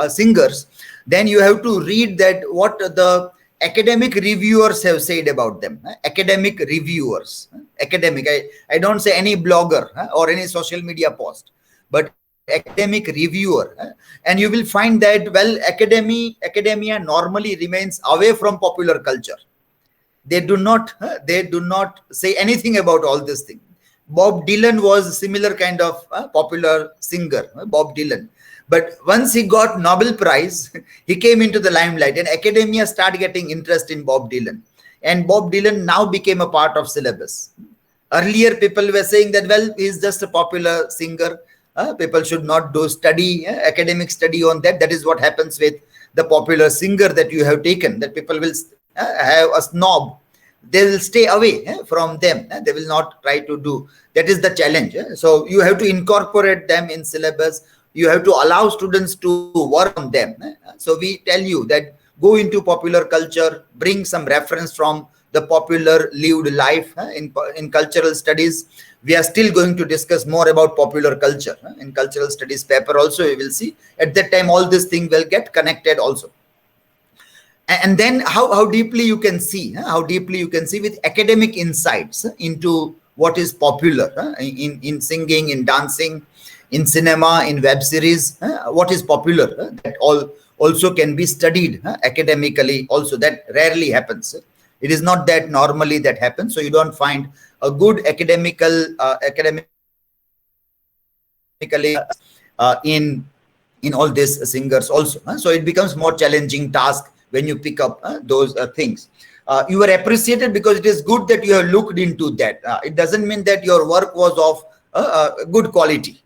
singers, then you have to read that what the academic reviewers have said about them. Academic reviewers, academic. I don't say any blogger or any social media post, but academic reviewer. And you will find that, well, academia normally remains away from popular culture. They do not say anything about all this thing. Bob Dylan was a similar kind of popular singer, Bob Dylan. But once he got Nobel Prize, he came into the limelight and academia started getting interest in Bob Dylan. And Bob Dylan now became a part of syllabus. Earlier, people were saying that, well, he's just a popular singer. People should not do academic study on that. That is what happens with the popular singer that you have taken, that people will have a snob. They will stay away from them. They will not try to do. That is the challenge. So you have to incorporate them in syllabus. You have to allow students to work on them. So we tell you that go into popular culture, bring some reference from the popular lived life in cultural studies. We are still going to discuss more about popular culture in cultural studies paper also. We will see at that time all these things will get connected also. And then how deeply you can see, with academic insights into what is popular in singing, in dancing, in cinema, in web series, what is popular, that all also can be studied academically also. That rarely happens. It is not that normally that happens. So you don't find a good academically in all these singers also. So it becomes more challenging task when you pick up those things. You are appreciated because it is good that you have looked into that. It doesn't mean that your work was of good quality.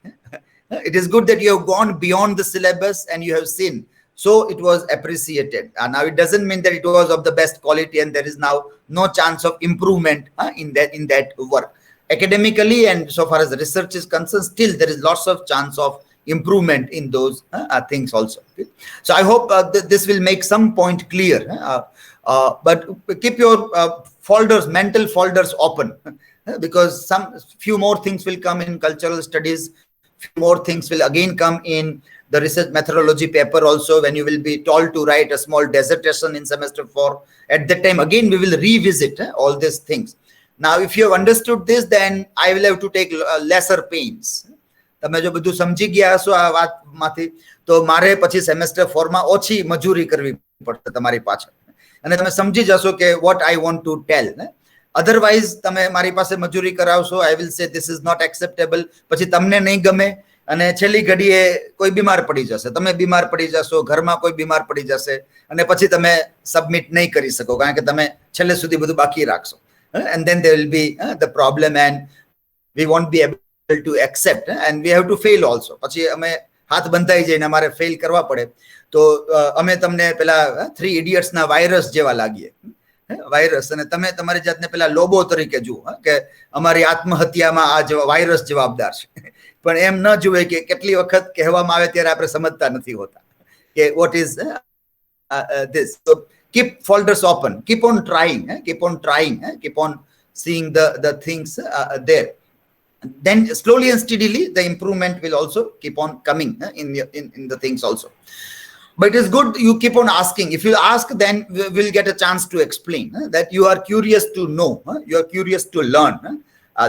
It is good that you have gone beyond the syllabus and you have seen. So it was appreciated. Now it doesn't mean that it was of the best quality and there is now no chance of improvement in that work. Academically and so far as research is concerned, still there is lots of chance of improvement in those things also. Okay? So I hope this will make some point clear. But keep your mental folders open, because some few more things will come in cultural studies. Few more things will again come in the research methodology paper also, when you will be told to write a small dissertation in semester 4. At that time again we will revisit all these things. Now if you have understood this, then I will have to take lesser pains. તમે જો બધું સમજી ગયા હશો આ વાતમાંથી, તો મારે પછી સેમેસ્ટર 4 માં ઓછી મજૂરી કરવી પડશે તમારી પાછળ, અને તમે સમજી જશો કે what I want to tell. Otherwise તમે મારી પાસે મજૂરી કરાવશો, I will say this is not acceptable, પછી તમને નહીં ગમે, અને છેલ્લી ઘડીએ કોઈ બીમાર પડી જશે, તમે બીમાર પડી જશો, ઘરમાં કોઈ બીમાર પડી જશે, અને પછી તમે સબમિટ નહીં કરી શકો, કારણ કે તમે છેલ્લે સુધી બધું બાકી રાખશો. And then there will be the problem, and we won't be able to accept, and we have to fail also. પછી અમે હાથ બંધાઈ જઈને અમારે ફેલ કરવા પડે, તો અમે તમને પેલા 3 Idiots ના વાયરસ જેવા લાગીએ, વાયરસ, અને તમે તમારી જાતને પેલા લોબો તરીકે જુઓ કે અમારી આત્મહત્યામાં આ વાયરસ જવાબદાર છે. પણ એમ ન જુએ કે કેટલી વખત કહેવામાં આવે ત્યારે આપણે સમજતા નથી હોતા કે what is this. So keep folders open, keep on trying, keep on seeing the things there. Then slowly and steadily the improvement will also keep on coming in the things also. But it is good you keep on asking. If you ask, then we'll get a chance to explain that you are curious to know, you are curious to learn.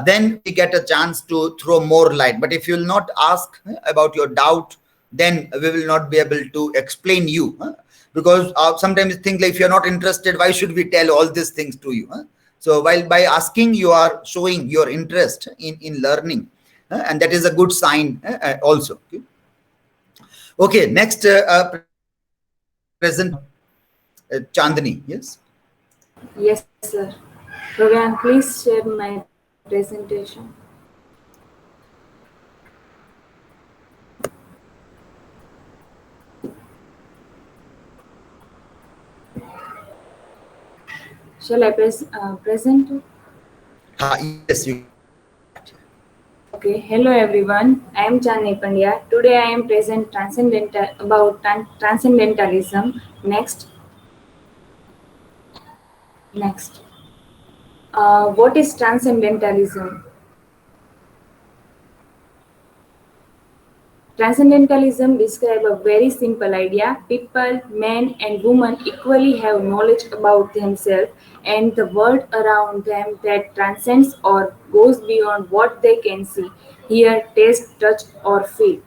Then we get a chance to throw more light. But if you will not ask about your doubt, then we will not be able to explain you, because sometimes you think like, if you're not interested, why should we tell all these things to you? So while by asking, you are showing your interest in learning, and that is a good sign also. Okay, next present Chandni. Yes. Yes, sir. Program, please share my presentation. Shall I present? Yes, you. Okay. Hello, everyone. I am Chandni Pandya. Today, I am present transcendentalism. Next. What is transcendentalism? Transcendentalism describes a very simple idea. People, men and women equally have knowledge about themselves and the world around them that transcends or goes beyond what they can see, hear, taste, touch or feel.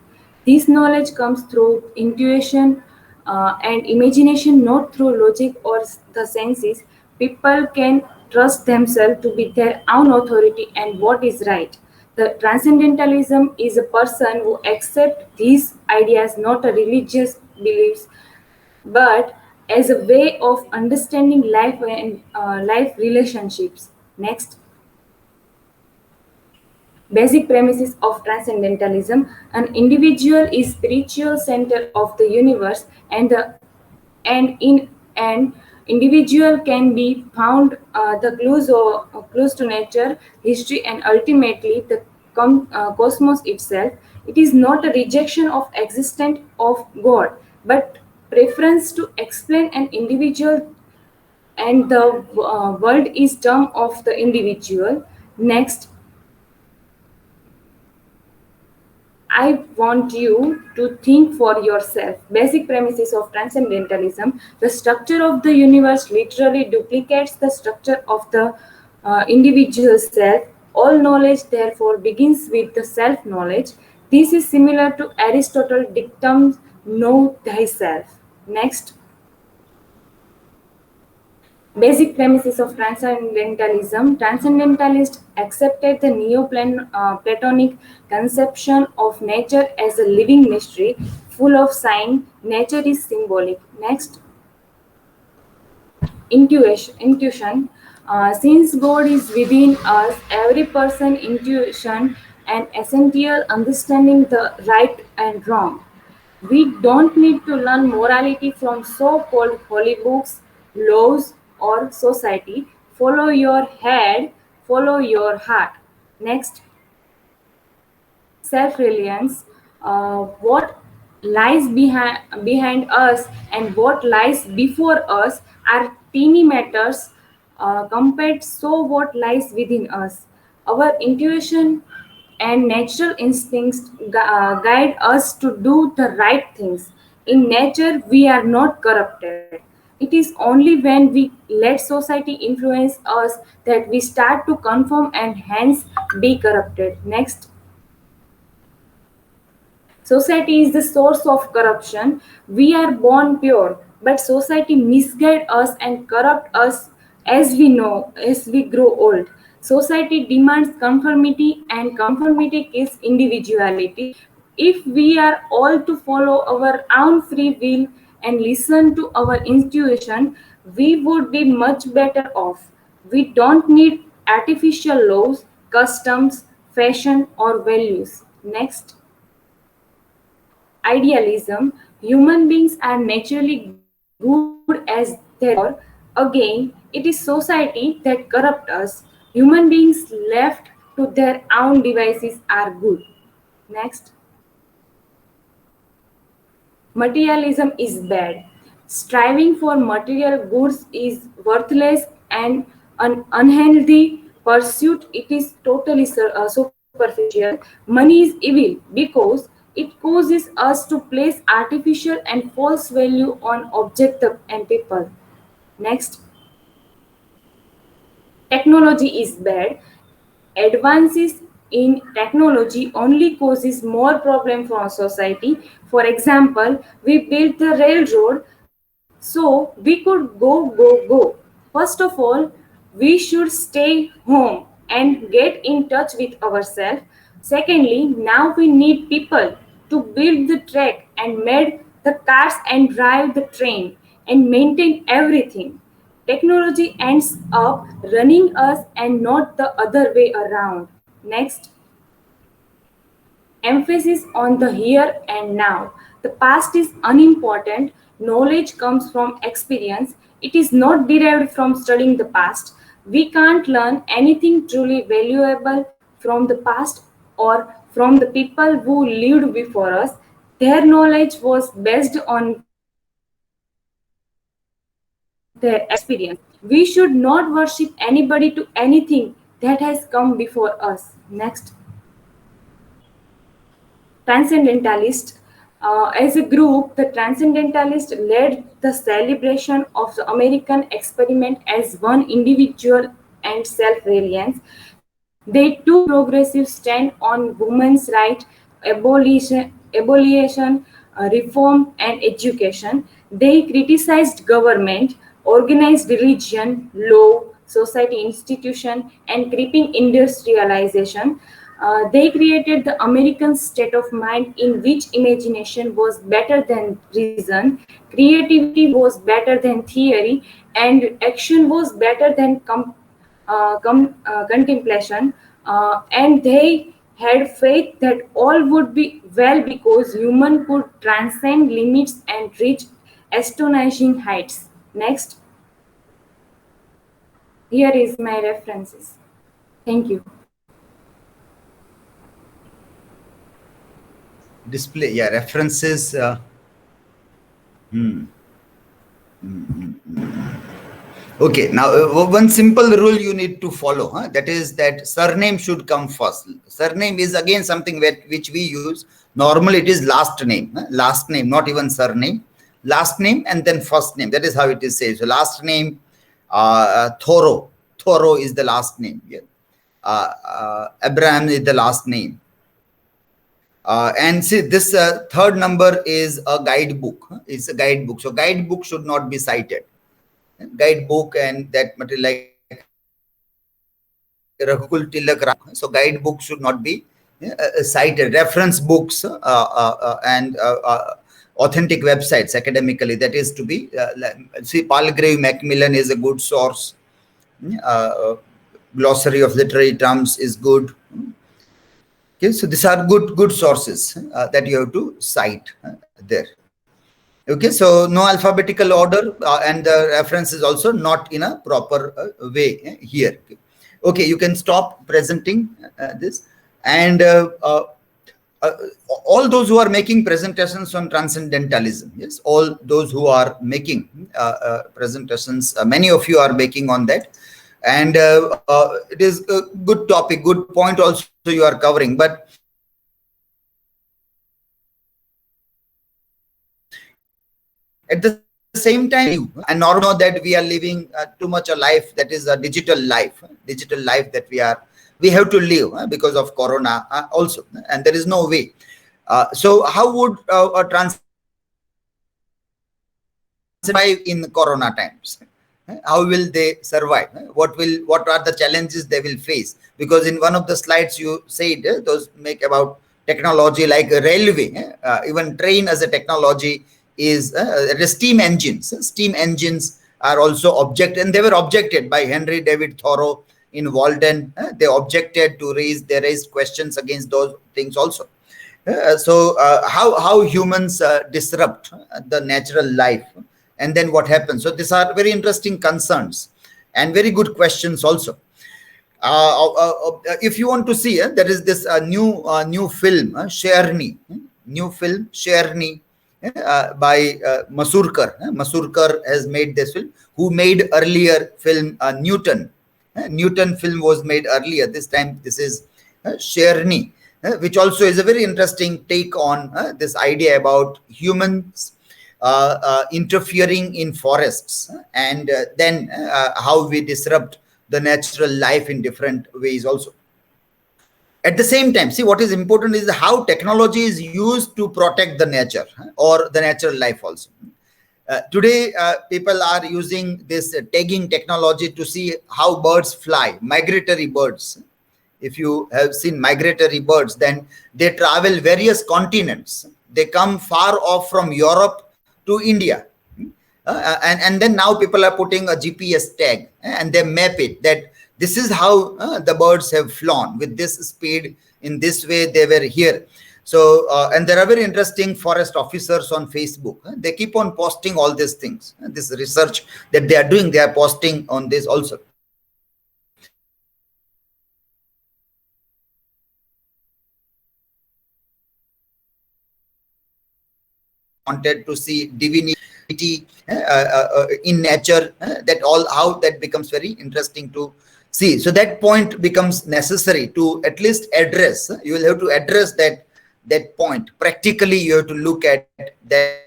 This knowledge comes through intuition and imagination, not through logic or the senses. People can trust themselves to be their own authority and what is right. The transcendentalism is a person who accepts these ideas not a religious beliefs, but as a way of understanding life and life relationships. Next. Basic premises of transcendentalism: an individual is spiritual center of the universe, and in an individual can be found the clues to nature, history, and ultimately the cosmos itself. It is not a rejection of existence of God, but preference to explain an individual, and the world is term of the individual. Next. I want you to think for yourself. Basic premises of transcendentalism: the structure of the universe literally duplicates the structure of the individual self. All knowledge therefore begins with the self-knowledge. This is similar to Aristotle's dictum, know thyself. Next. Basic premises of transcendentalism: transcendentalists accepted the Neo-Platonic conception of nature as a living mystery, full of sign. Nature is symbolic. Next. Intuition. Since God is within us, every person intuition and essential understanding the right and wrong. We don't need to learn morality from so-called holy books, laws, or society. Follow your head, follow your heart. Next. Self-reliance. what lies behind us and what lies before us are teeny matters compared so what lies within us. Our intuition and natural instincts guide us to do the right things. In nature, we are not corrupted. It is only when we let society influence us that we start to conform and hence be corrupted. Next. Society is the source of corruption. We are born pure, but society misguides us and corrupt us as we grow old. Society demands conformity, and conformity kills individuality. If we are all to follow our own free will and listen to our intuition, we would be much better off. We don't need artificial laws, customs, fashion, or values. Next. Idealism, human beings are naturally good as they are. Again, it is society that corrupt us. Human beings left to their own devices are good. Next. Materialism is bad. Striving for material goods is worthless and an unhealthy pursuit. It is totally superficial. Money is evil because it causes us to place artificial and false value on objects and people. Next. Technology is bad. Advances in technology only causes more problem for society. For example, we built the railroad so we could go. First of all, we should stay home and get in touch with ourselves. Secondly, now we need people to build the track and made the cars and drive the train and maintain everything. Technology ends up running us and not the other way around. Next. Emphasis on the here and now. The past is unimportant. Knowledge comes from experience. It is not derived from studying the past. We can't learn anything truly valuable from the past or from the people who lived before us. Their knowledge was based on their experience. We should not worship anybody to anything that has come before us. Next. Transcendentalist. As a group, the Transcendentalists led the celebration of the American experiment as one individual and self-reliance. They took progressive stand on women's rights, abolition, reform, and education. They criticized government, organized religion, law, society institution, and creeping industrialization. They created the American state of mind in which imagination was better than reason, creativity was better than theory, and action was better than contemplation. And they had faith that all would be well because human could transcend limits and reach astonishing heights. Next. Here is my references. Thank you. Display, yeah, references. Okay, now one simple rule you need to follow, that is that surname should come first. Surname is again something which we use. Normally it is last name, not even surname. Last name and then first name. That is how it is said. So last name, Thoreau is the last name. Yeah. Abraham is the last name. And see, this third number is a guidebook. It's a guidebook. So guidebook should not be cited. Guidebook and that material like Raghukul Tilak. So guidebook should not be cited. Reference books and authentic websites academically, that is to be see, Palgrave Macmillan is a good source. Glossary of literary terms is good. Okay, so these are good sources that you have to cite there. Okay, so no alphabetical order and the reference is also not in a proper way here. Okay, you can stop presenting this. And uh, all those who are making presentations on transcendentalism, yes, all those who are making presentations, many of you are making on that, and it is a good topic, good point also you are covering. But at the same time, and now know that we are living too much a life that is a digital life that we have to live because of corona also, and there is no way. So how would a trans survive in corona times? How will they survive? What are the challenges they will face? Because in one of the slides you said those make about technology like a railway, even train as a technology is steam engines. Steam engines are also and they were objected by Henry David Thoreau in Walden. They objected to they raised questions against those things also. So how humans disrupt the natural life, and then what happens? So these are very interesting concerns and very good questions also. If you want to see, there is this new film, Sherni, by Masurkar. Masurkar has made this film. Who made earlier film Newton? Newton film was made earlier. This time this is Sherni, which also is a very interesting take on this idea about humans interfering in forests, and then how we disrupt the natural life in different ways also. At the same time, see, what is important is how technology is used to protect the nature or the natural life also. Today, people are using this tagging technology to see how birds fly, migratory birds. If you have seen migratory birds, then they travel various continents. They come far off from Europe to India. And then now people are putting a GPS tag and they map it, that this is how the birds have flown with this speed, in this way they were here. So and there are very interesting forest officers on Facebook. They keep on posting all these things, this research that they are doing, they are posting on this also. Wanted to see divinity in nature, that all how that becomes very interesting to see. So that point becomes necessary to at least address. You will have to address that point practically. You have to look at that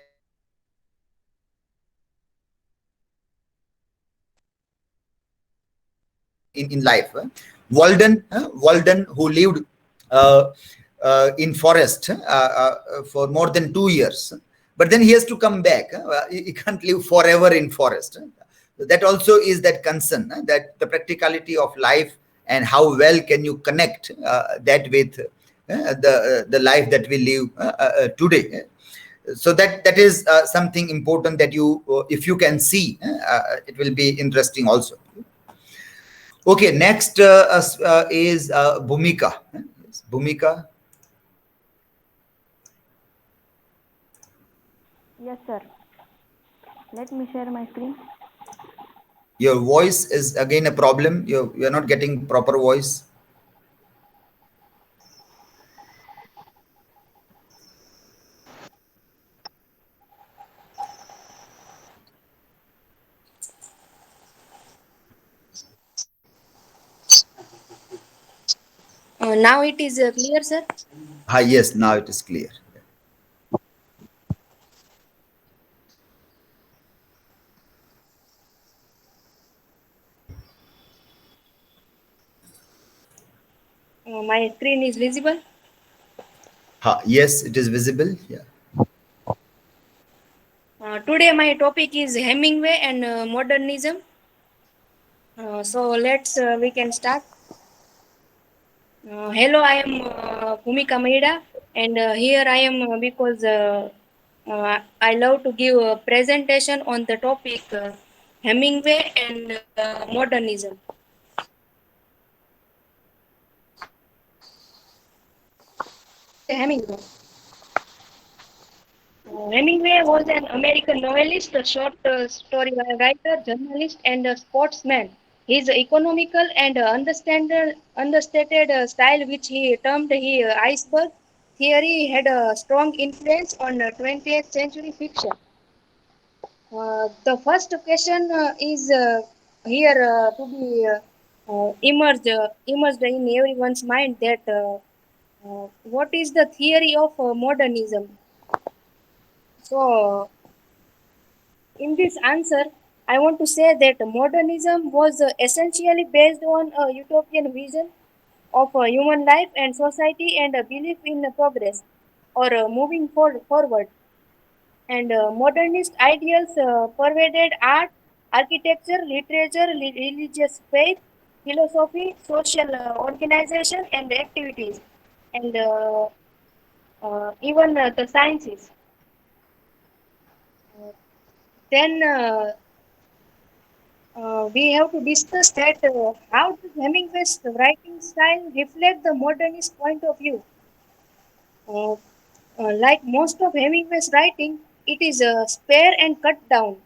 in life. Walden, who lived in forest for more than 2 years, but then he has to come back. He can't live forever in forest. That also is that concern, that the practicality of life and how well can you connect that with the life that we live today. So that is something important that you, if you can see, it will be interesting also. Okay, next is Bhumika. Bhumika. Yes, sir. Let me share my screen. Your voice is again a problem. You're not getting proper voice. Now it is clear, sir? Yes, now it is clear. My screen is visible? Yes, it is visible. Yeah. Today my topic is Hemingway and modernism. So we can start. Hello, I am Bhumika Maida, and here I am because I love to give a presentation on the topic Hemingway and modernism. Hemingway. Hemingway was an American novelist, a short story writer, journalist, and a sportsman. His economical and understated style, which he termed iceberg, theory had a strong influence on 20th century fiction. The first question is here to be immersed in everyone's mind that what is the theory of modernism? So, in this answer, I want to say that modernism was essentially based on a utopian vision of human life and society and a belief in progress or moving forward. And modernist ideals pervaded art, architecture, literature, religious faith, philosophy, social organization, and activities, and even the sciences. Uh, then we have to discuss that how does Hemingway's writing style reflect the modernist point of view? Uh, like most of Hemingway's writing, it is spare and cut down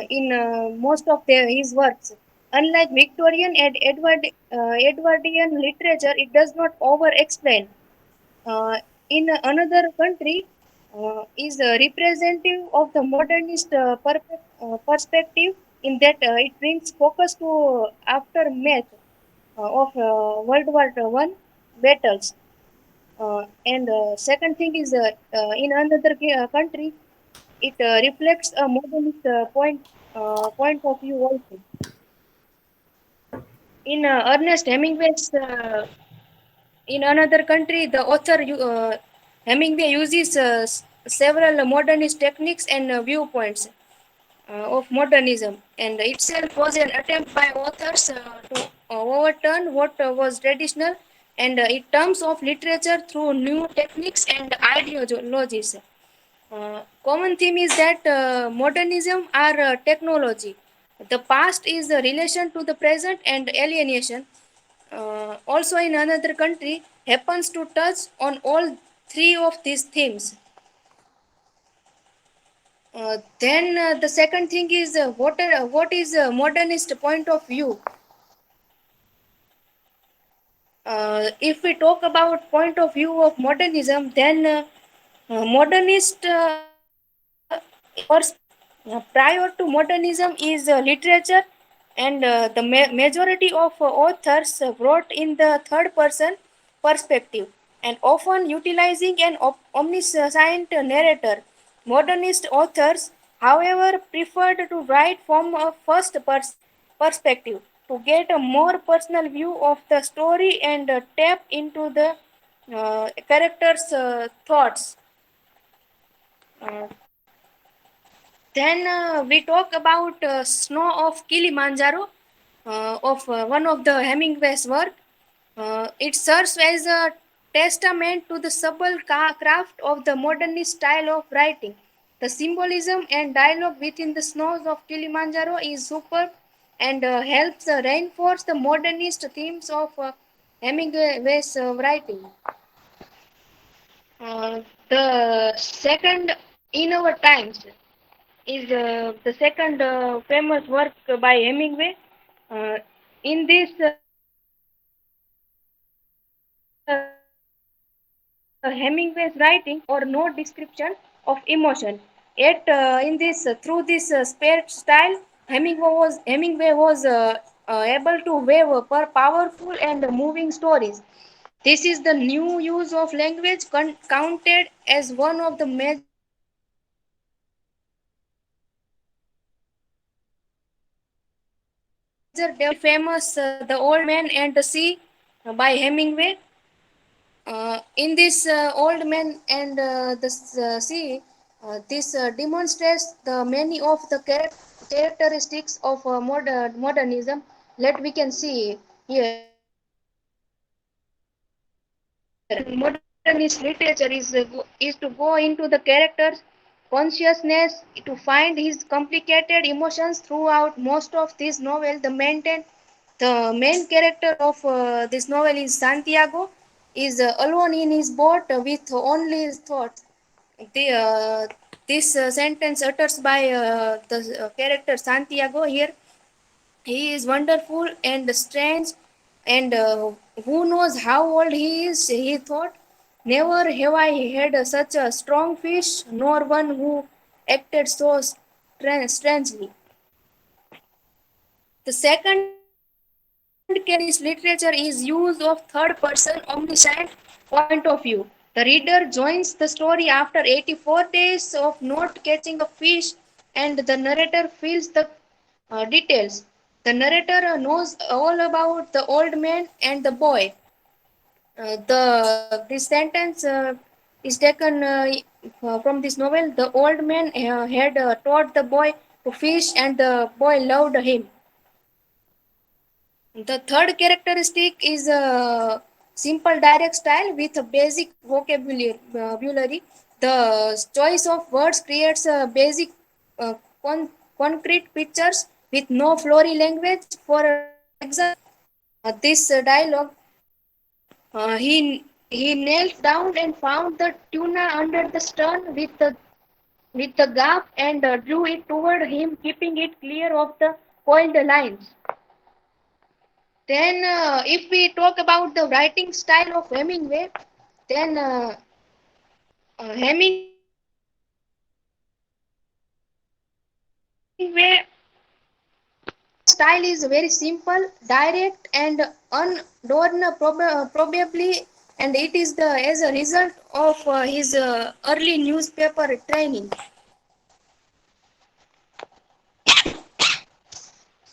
in most of his works. Unlike Victorian and Edwardian literature, it does not over-explain. In another country, is representative of the modernist perspective in that it brings focus to aftermath of World War I battles. And second thing is in another country, it reflects a modernist point of view also. In Ernest Hemingway's in another country, the author Hemingway uses several modernist techniques and viewpoints of modernism, and itself was an attempt by authors to overturn what was traditional and in terms of literature through new techniques and ideologies. Common theme is that modernism are technology. The past is a relation to the present and alienation. Also, in another country, happens to touch on all three of these themes. Then the second thing is what is a modernist point of view? If we talk about point of view of modernism, then modernist prior to modernism is literature, and the majority of authors wrote in the third person perspective and often utilizing an omniscient narrator. Modernist authors, however, preferred to write from a first person perspective to get a more personal view of the story and tap into the characters' thoughts. Uh, then we talk about Snow of Kilimanjaro, of one of the Hemingway's work. It serves as a testament to the subtle craft of the modernist style of writing. The symbolism and dialogue within the snows of Kilimanjaro is superb and helps reinforce the modernist themes of Hemingway's writing. The second, In Our Times, is the second famous work by Hemingway. In this Hemingway's writing or no description of emotion. Yet in this through this spare style, Hemingway was able to weave powerful and moving stories. This is the new use of language counted as one of the major development of Hemingway's famous The Old Man and the Sea by Hemingway. In this Old Man and the Sea, this demonstrates the many of the characteristics of modernism. Let we can see here. Modernist literature is to go into the character's consciousness to find his complicated emotions throughout most of this novel. The main character of this novel is Santiago, is alone in his boat with only his thoughts. This sentence uttered by the character Santiago here. He is wonderful and strange, and who knows how old he is, he thought. Never have I had such a strong fish, nor one who acted so strangely. The second character in this literature is use of third person omniscient point of view. The reader joins the story after 84 days of not catching a fish, and the narrator fills the details. The narrator knows all about the old man and the boy. This sentence is taken from this novel. The old man had taught the boy to fish, and the boy loved him. The third characteristic is a simple direct style with a basic vocabulary. The choice of words creates a basic uh, concrete pictures with no flowery language. For example, this dialogue, he knelt down and found the tuna under the stern with the gaff and drew it toward him, keeping it clear of the coiled lines. Then, if we talk about the writing style of Hemingway, then Hemingway style is very simple, direct, and unadorned, probably, and it is the as a result of his early newspaper training.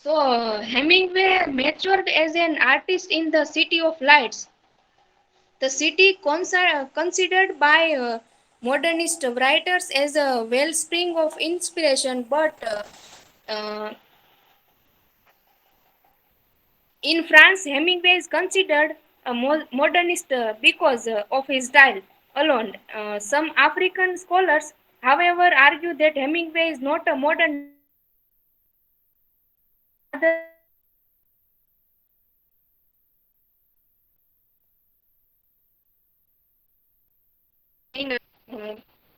So, Hemingway matured as an artist in the City of Lights. The city considered by modernist writers as a wellspring of inspiration, but uh, in France, Hemingway is considered a modernist because of his style alone. Some African scholars, however, argue that Hemingway is not a modern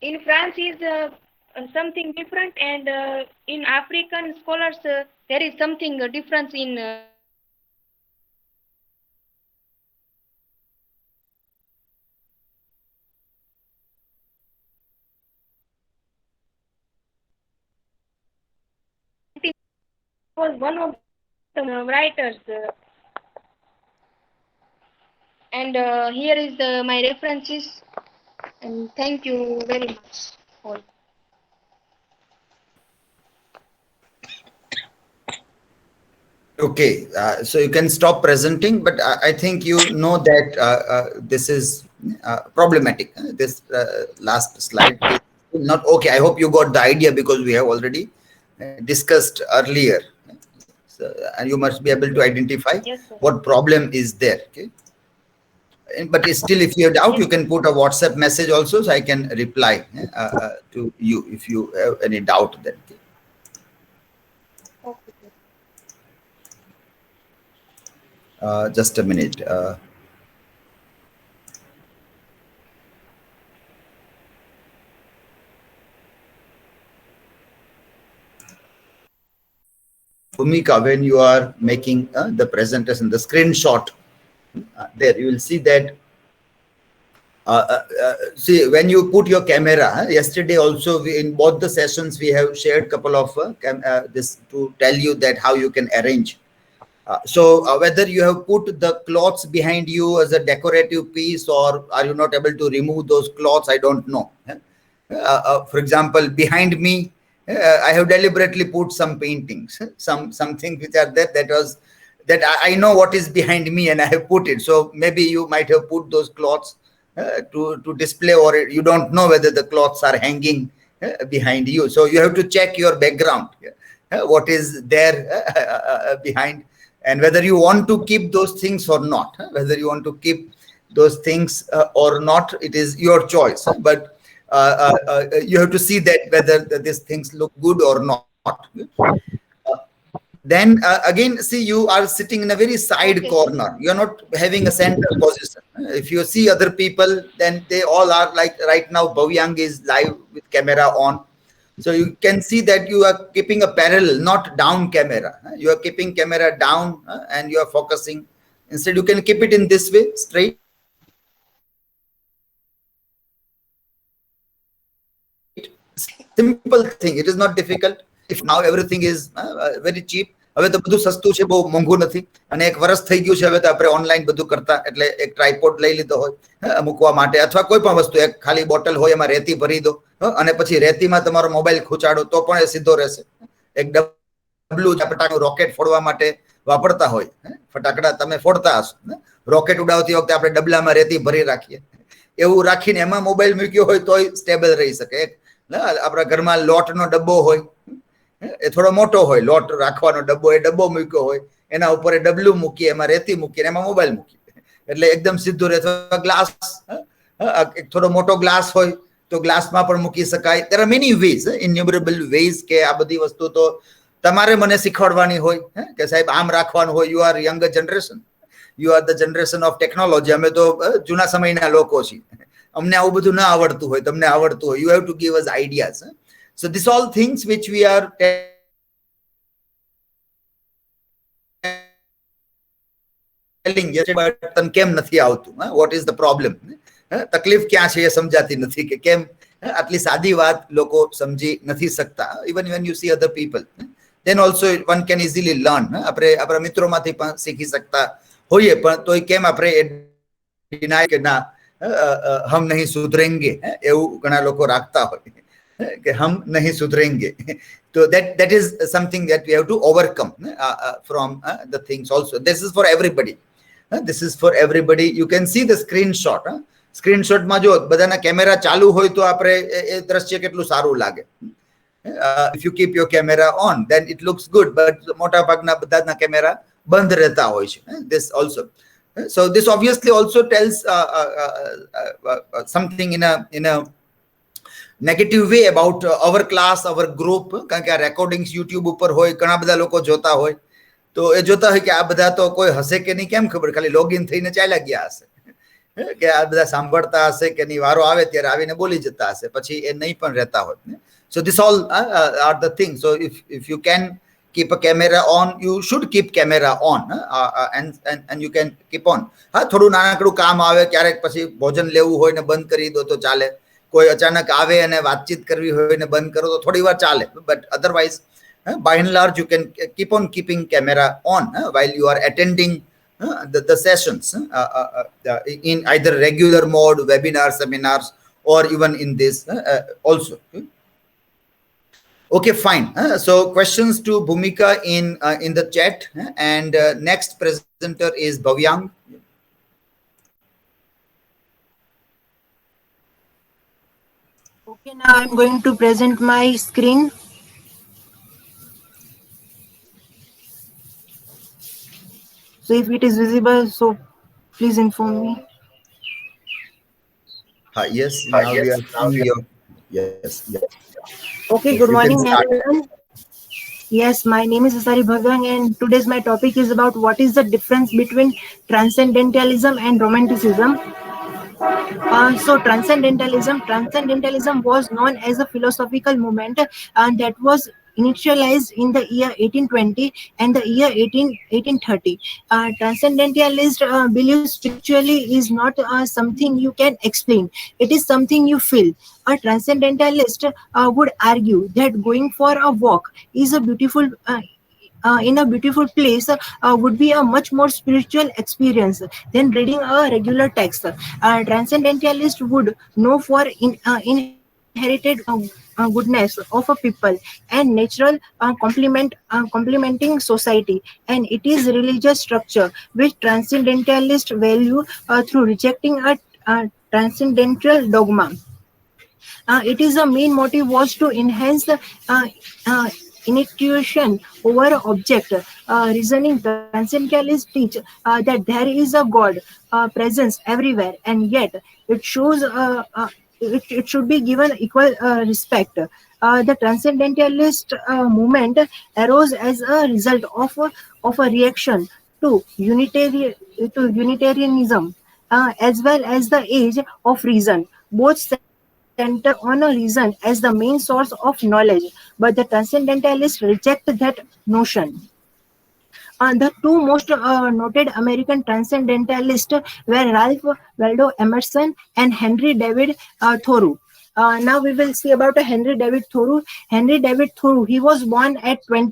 in France is something different, and in African scholars there is something difference in. Was one of the writers, and here is my references, and thank you very much all. Okay, so you can stop presenting, but I think you know that this is problematic. This last slide is not okay. I hope you got the idea because we have already discussed earlier. So, and you must be able to identify Yes, sir. what problem is there. Okay, but still, if you have doubt, you can put a WhatsApp message also, so I can reply to you if you have any doubt. Then. Okay. Okay. Just a minute. Bhumika, when you are making the presentation, the screenshot, there you will see that. See, when you put your camera, yesterday also in both the sessions we have shared couple of this to tell you that how you can arrange. So whether you have put the cloths behind you as a decorative piece or are you not able to remove those cloths, I don't know. For example, behind me, I have deliberately put some paintings, something which are there that I know what is behind me and I have put it. So maybe you might have put those cloths to display, or you don't know whether the cloths are hanging behind you. So you have to check your background, what is there behind, and whether you want to keep those things or not. Whether you want to keep those things or not, it is your choice. But you have to see that whether these things look good or not. Then again, see, you are sitting in a very side corner. You're not having a center position. If you see other people, then they all are like right now. Bhavyang is live with camera on. So you can see that you are keeping a parallel, not down camera. You are keeping camera down and you are focusing. Instead, you can keep it in this way, straight. simple thing. It is not difficult. If now everything is very cheap. હવે તો બધું સસ્તું છે, બહુ મોંઘું નથી. અને એક વર્ષ થઈ ગયું છે હવે તો આપણે ઓનલાઈન બધું કરતા. એટલે એક ટ્રાયપોડ લઈ લીધો હોય મૂકવા માટે, અથવા કોઈ પણ વસ્તુ, એક ખાલી બોટલ હોય એમાં રેતી ભરી દો અને પછી રેતીમાં તમારો મોબાઈલ ખૂંચાડો તો પણ એ સીધો રહેશે. એક ડબલું ફટાકડું રોકેટ ફોડવા માટે વાપરતા હોય, ફટાકડા તમે ફોડતા હશો, રોકેટ ઉડાવતી વખતે આપણે ડબલામાં રેતી ભરી રાખીએ, એવું રાખીને એમાં મોબાઈલ મૂક્યો હોય તોય સ્ટેબલ રહી શકે. આપણા ઘરમાં લોટનો ડબ્બો હોય, એ થોડો મોટો હોય, લોટ રાખવાનો ડબ્બો, એ ડબ્બો મૂક્યો હોય, એના ઉપર એ ડબલું મૂકીએ, એમાં રેતી મૂકીએ, એમાં મોબાઈલ મૂકીએ એટલે એકદમ સીધું રહે. ગ્લાસ, એક થોડો મોટો ગ્લાસ હોય તો ગ્લાસમાં પણ મૂકી શકાય. there are many ways, innumerable ways કે આ બધી વસ્તુ તો તમારે મને શીખવાડવાની હોય કે સાહેબ આમ રાખવાનું હોય. You are younger generation, you are the generation of technology. અમે તો જૂના સમયના લોકો છીએ, અમને આવું બધું ના આવડતું હોય, તમને આવડતું હોય. You have to give us ideas. So these all things which we are telling, but તન કેમ નથી આવતું, what is the problem, તકલીફ ક્યાં છે એ સમજાતી નથી કે કેમ આટલી સાદી વાત લોકો સમજી નથી શકતા. Even when you see other people, then also one can easily learn. આપણે આપણા મિત્રોમાંથી પણ શીખી શકતા હોઈએ, પણ તોય કેમ આપણે ડિનાય કે ના હમ નહીં સુધરેંગે એવું ઘણા લોકો રાખતા હોય કે હમ નહીં સુધરેંગે. So that is something that we have to overcome from the things also. This is for everybody. This is for everybody. You can see the screenshot. સ્ક્રીનશોટમાં જો બધાના કેમેરા ચાલુ હોય તો આપણે એ દ્રશ્ય કેટલું સારું લાગે. If you keep your camera on, then it looks good. But મોટા ભાગના બધાના કેમેરા બંધ રહેતા હોય છે. This also. So this obviously also tells something in a negative way about our class, our group. કારણ કે આ રેકોર્ડિંગ્સ યુટ્યુબ ઉપર હોય, ઘણા બધા લોકો જોતા હોય, તો એ જોતા હોય કે આ બધા તો કોઈ હશે કે નહીં કેમ ખબર, ખાલી લોગિન થઈને ચાલ્યા ગયા હશે, કે આ બધા સાંભળતા હશે કે નહીં, વારો આવે ત્યારે આવીને બોલી જતા હશે, પછી એ નહીં પણ રહેતા હોય. So this all are the things. So if you can keep a camera on, you should keep camera on, and you can keep on. હા, થોડું નાનકડું કામ આવે ક્યારેક, પછી ભોજન લેવું હોય ને બંધ કરી દો તો ચાલે. કોઈ અચાનક આવે અને વાતચીત કરવી હોય ને બંધ કરો તો થોડી વાર ચાલે. But otherwise, by and large, you can keep on keeping camera on while you are attending the sessions in either regular mode, webinar, seminars, or even in this also. Okay, fine. So questions to Bhumika in the chat, and next presenter is Bhavyang. Okay, now I'm going to present my screen. So if it is visible, so please inform me. Yes, now we are seeing your, yes. Okay, good morning everyone. Yes, my name is Asari Bhavyang, and today's my topic is about what is the difference between transcendentalism and romanticism. So transcendentalism was known as a philosophical movement that was initialized in the year 1820 and the year 1830. Transcendentalist belief spiritually is not something you can explain. It is something you feel. A transcendentalist would argue that going for a walk is a beautiful in a beautiful place would be a much more spiritual experience than reading a regular text. Transcendentalist would know for inherited goodness of a people and natural complementing society, and it is religious structure which transcendentalists value through rejecting a transcendental dogma. It is the main motive was to enhance intuition over object reasoning. Transcendentalists teach that there is a God presence everywhere, and yet it shows it should be given equal respect. The transcendentalist movement arose as a result of a reaction to Unitarianism as well as the age of reason. Both center on a reason as the main source of knowledge, but the transcendentalists reject that notion. The two most noted American transcendentalists were Ralph Waldo Emerson and Henry David Thoreau. Now we will see about Henry David Thoreau. Henry David Thoreau, he was born at 12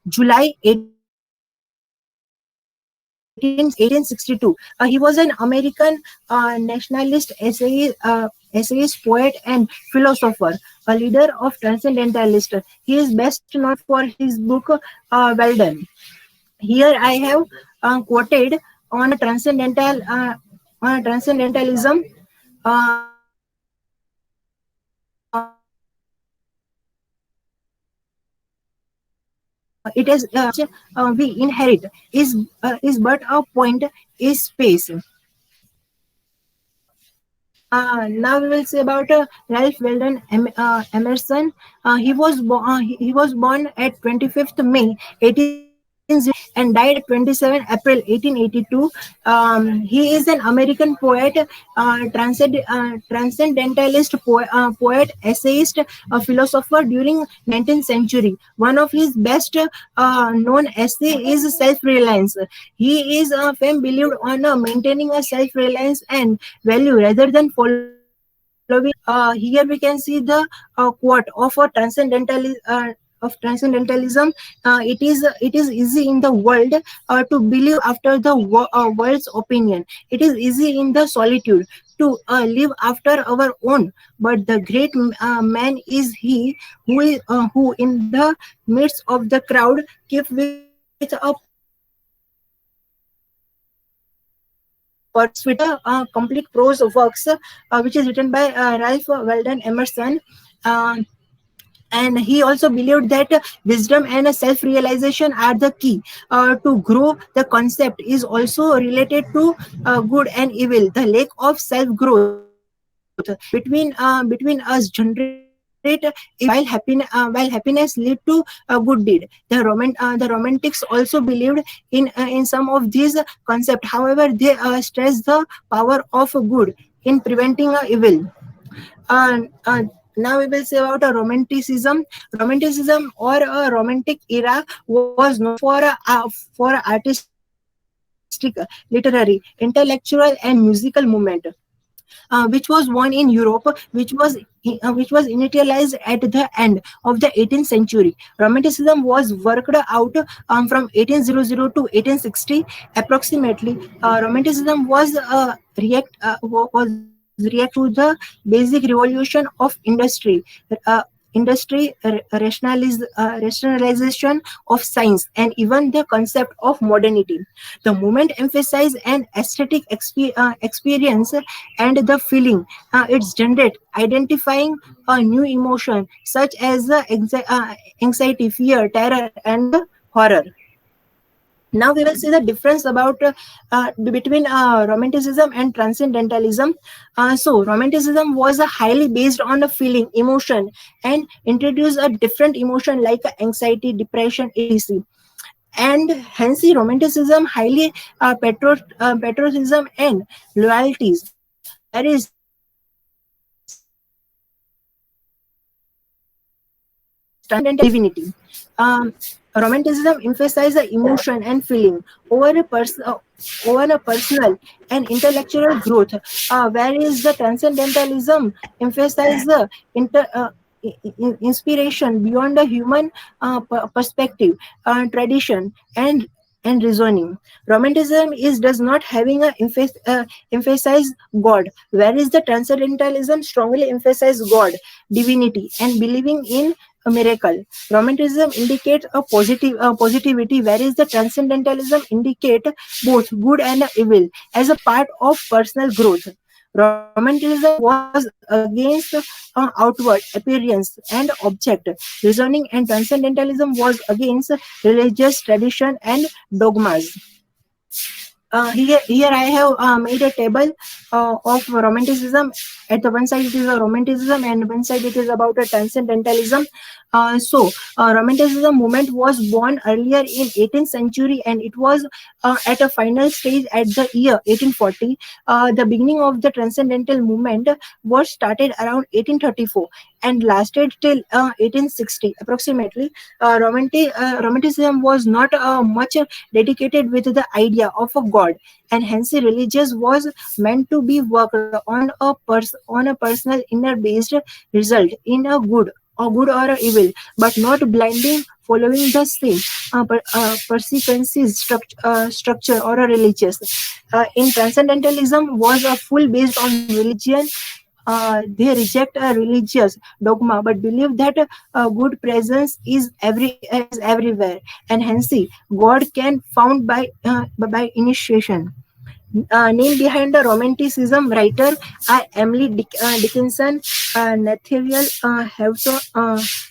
July 1862. He was an American nationalist, essayist, poet, and philosopher, a leader of transcendentalist. He is best known for his book Well Done. Here I have quoted on transcendentalism. It is we inherit is but a point, is space. Now we will say about Ralph Waldo Emerson. He was born at 25th May 1800 and died at 27 April 1882. He is an American poet, transcendentalist, poet, essayist, philosopher during 19th century. One of his best known essay is Self-Reliance. He is fame believed on maintaining a self-reliance and value rather than following. Here we can see the quote of a transcendentalism. It is easy in the world to believe after the world's opinion. It is easy in the solitude to live after our own. But the great man is he who in the midst of the crowd keep with a complete prose works, which is written by Ralph Waldo Emerson. And he also believed that wisdom and self-realization are the key to grow. The concept is also related to good and evil. The lack of self-growth between us generate while happiness lead to a good deed. The romantics also believed in some of these concepts. However, they stress the power of good in preventing evil. Now we will say about romanticism. Romanticism or a romantic era was known for artistic, literary, intellectual, and musical movement. Which was born in Europe, which was initialized at the end of the 18th century. Romanticism was worked out from 1800 to 1860 approximately. Romanticism was react to the basic revolution of industry. Rationalization of science, and even the concept of modernity. The movement emphasized an aesthetic experience and the feeling it's generate, identifying a new emotion such as anxiety, fear, terror, and horror. Now we will see the difference about between romanticism and transcendentalism. So romanticism was highly based on a feeling, emotion, and introduced a different emotion like anxiety, depression, etc. And hence romanticism highly patriotism and loyalties, whereas divinity. Romanticism emphasizes the emotion and feeling over a personal and intellectual growth, whereas the transcendentalism emphasizes the inspiration beyond the human perspective, tradition, and reasoning. Romanticism does not having a emphasize God, whereas the transcendentalism strongly emphasizes God, divinity, and believing in a miracle. Romanticism indicates a positivity, whereas the transcendentalism indicate both good and evil as a part of personal growth. Romanticism was against outward appearance and object reasoning, and transcendentalism was against religious tradition and dogmas. Here I have made a table of romanticism. At the one side it is a romanticism, and one side it is about a transcendentalism. Romanticism movement was born earlier in 18th century, and it was at a final stage at the year 1840. The beginning of the transcendental movement was started around 1834 and lasted till 1860 approximately. Romanticism was not much dedicated with the idea of a god. God, and hence religious was meant to be worked on a personal inner based result in a good or a evil, but not blindly following the same persequences structure or a religious. In transcendentalism was a full based on religion. They reject a religious dogma but believe that good presence is everywhere, and hence God can found by initiation. Name behind the Romanticism writer are Emily Dickinson, Nathaniel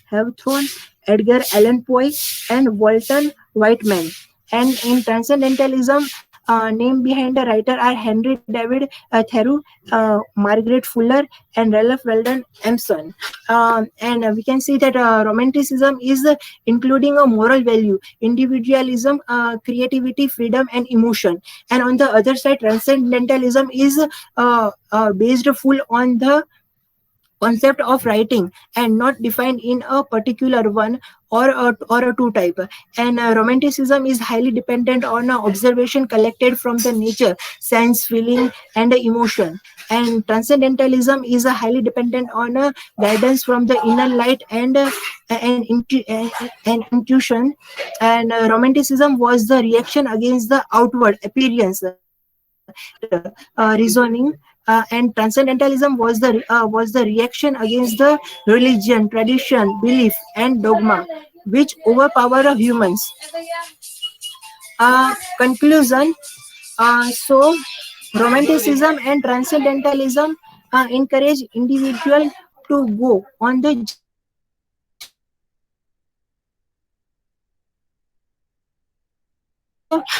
Hawthorne, Edgar Allan Poe, and Walton Whiteman. And in Transcendentalism, name behind the writer are Henry David Thoreau, Margaret Fuller, and Ralph Waldo Emerson. And we can see that Romanticism is including a moral value, individualism, creativity, freedom, and emotion. And on the other side, transcendentalism is based full on the concept of writing and not defined in a particular one or a two type. And romanticism is highly dependent on observation collected from the nature, sense, feeling, and emotion. And transcendentalism is highly dependent on guidance from the inner light and intuition. And romanticism was the reaction against the outward appearance, reasoning, and transcendentalism was the reaction against the religion, tradition, belief, and dogma which overpower humans. Conclusion. So romanticism and transcendentalism encourage individual to go on the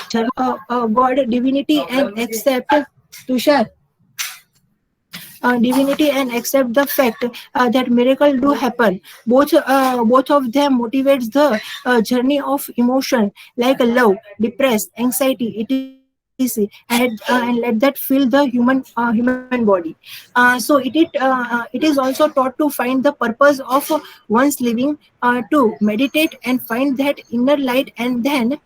journey of God, divinity, and accept Tushar. Divinity and accept the fact that miracle do happen. Both of them motivates the journey of emotion like love, depress, anxiety, etc. And let that fill the human body. So it is also taught to find the purpose of one's living, to meditate and find that inner light, and then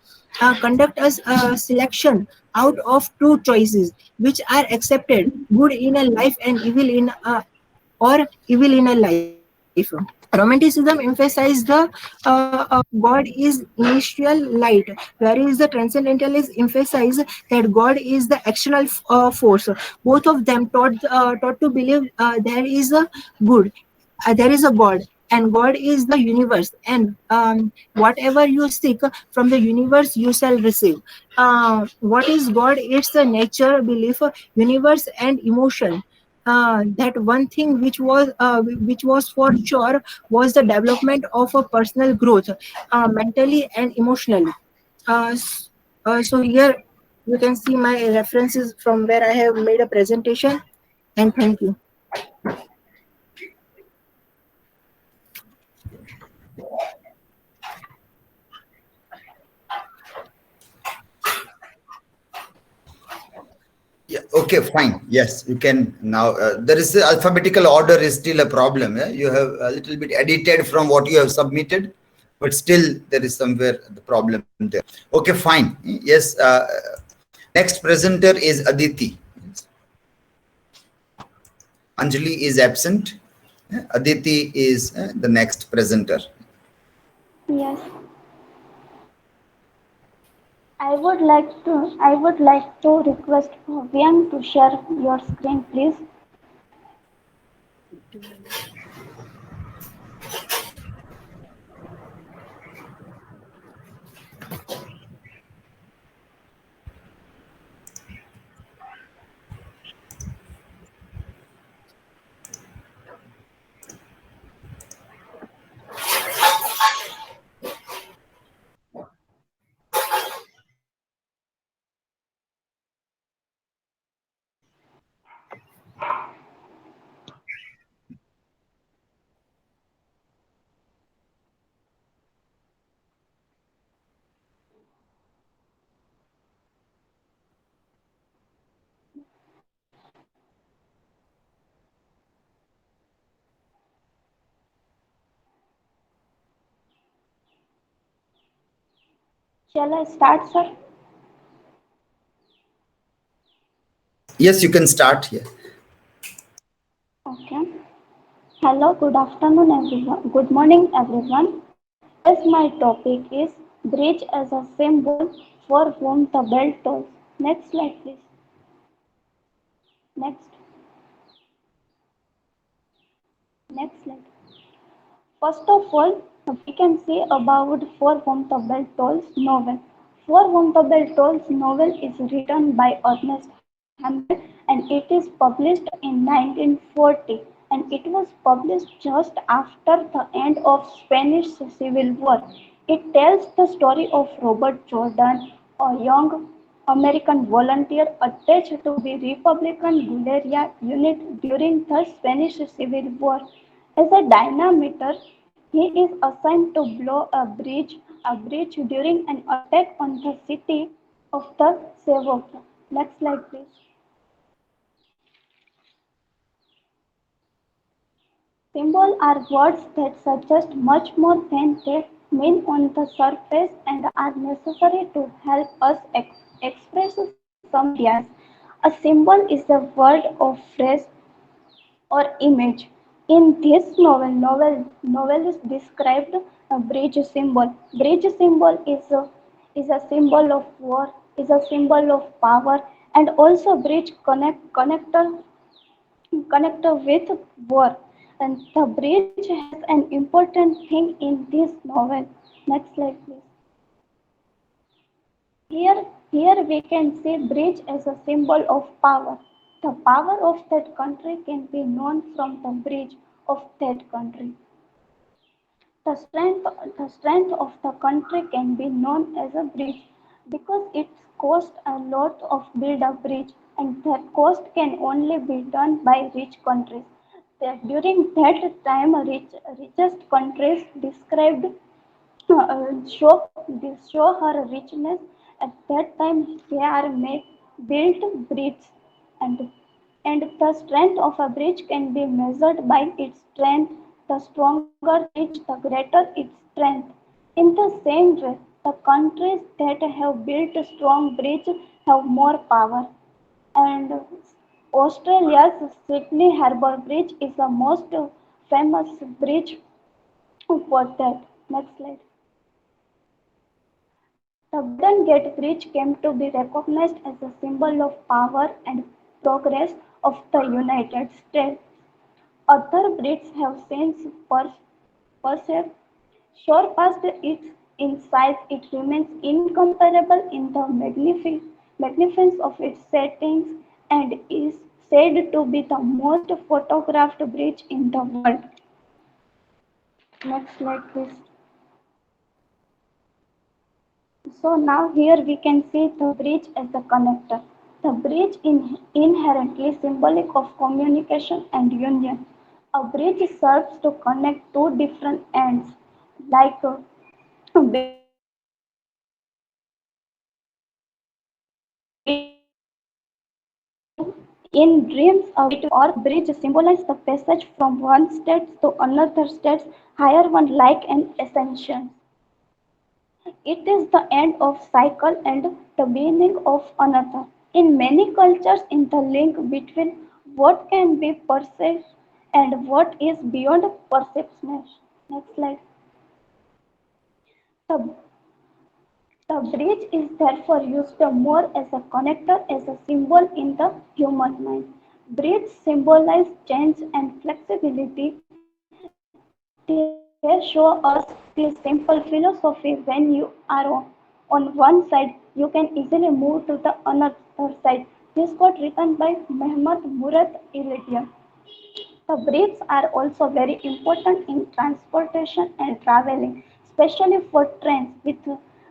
conduct a selection out of two choices which are accepted, good in a life and evil in a life. Romanticism emphasizes the God is initial light, whereas the transcendentalists emphasize that God is the external force. Both of them taught to believe good, there is a God, and God is the universe, and whatever you seek from the universe you shall receive. What is God? It's the nature, belief, universe, and emotion. That one thing which was for sure was the development of a personal growth, mentally and emotionally. So here you can see my references from where I have made a presentation, and thank you. Yeah, okay, fine. Yes, you can now. There is the alphabetical order is still a problem. Yeah? You have a little bit edited from what you have submitted, but still there is somewhere the problem there. Okay, fine. Yes. Next presenter is Aditi. Anjali is absent. Aditi is the next presenter. Yes. I would like to request Bhavyan to share your screen, please. Shall I start, sir? Yes, you can start here. Okay. Hello, good afternoon, everyone. Good morning, everyone. As my topic is bridge as a symbol for whom the bell tolls. Next slide, please. Next. Next slide. First of all, we can say about For Whom the Bell Tolls novel. For Whom the Bell Tolls novel is written by Ernest Hemingway and it is published in 1940 and it was published just after the end of Spanish Civil War. It tells the story of Robert Jordan, a young American volunteer attached to the Republican Guerrilla unit during the Spanish Civil War. As a dynamiter, he is assigned to blow a bridge during an attack on the city of the Sevoca. Next slide, please. Symbols are words that suggest much more than they mean on the surface and are necessary to help us express some ideas. A symbol is a word or phrase or image. In this novelist described a bridge symbol. Bridge symbol is a symbol of war, is a symbol of power, and also bridge connector with war. And the bridge has an important thing in this novel. Next slide, please. Here we can see bridge as a symbol of power. The power of that country can be known from the bridge of that country. The strength of the country can be known as a bridge because it costs a lot of build a bridge and that cost can only be done by rich countries. During that time, richest countries described show her richness. At that time, they are made built bridges, and the strength of a bridge can be measured by its strength. The stronger the bridge, the greater its strength. In the same way, the countries that have built a strong bridge have more power. And Australia's Sydney Harbour Bridge is the most famous bridge for that. Next slide. The Golden Gate Bridge came to be recognized as a symbol of power and progress of the United States. Other bridges have since perceived surpassed it in size. It remains incomparable in the magnificence of its settings and is said to be the most photographed bridge in the world. Next slide, please. So now here we can see the bridge as a connector. The bridge is inherently symbolic of communication and union. A bridge serves to connect two different ends, like between in dreams, a bridge or bridge symbolizes the passage from one state to another state, higher one like an ascension. It is the end of cycle and the beginning of another. In many cultures, in the link between what can be perceived and what is beyond perception. Next slide. The, the bridge is therefore used more as a connector, as a symbol in the human mind. Bridge symbolize change and flexibility. They show us the simple philosophy when you are on one side, you can easily move to the another side. This quote written by Mehmet Murad Iladian. The bridges are also very important in transportation and traveling, especially for trains with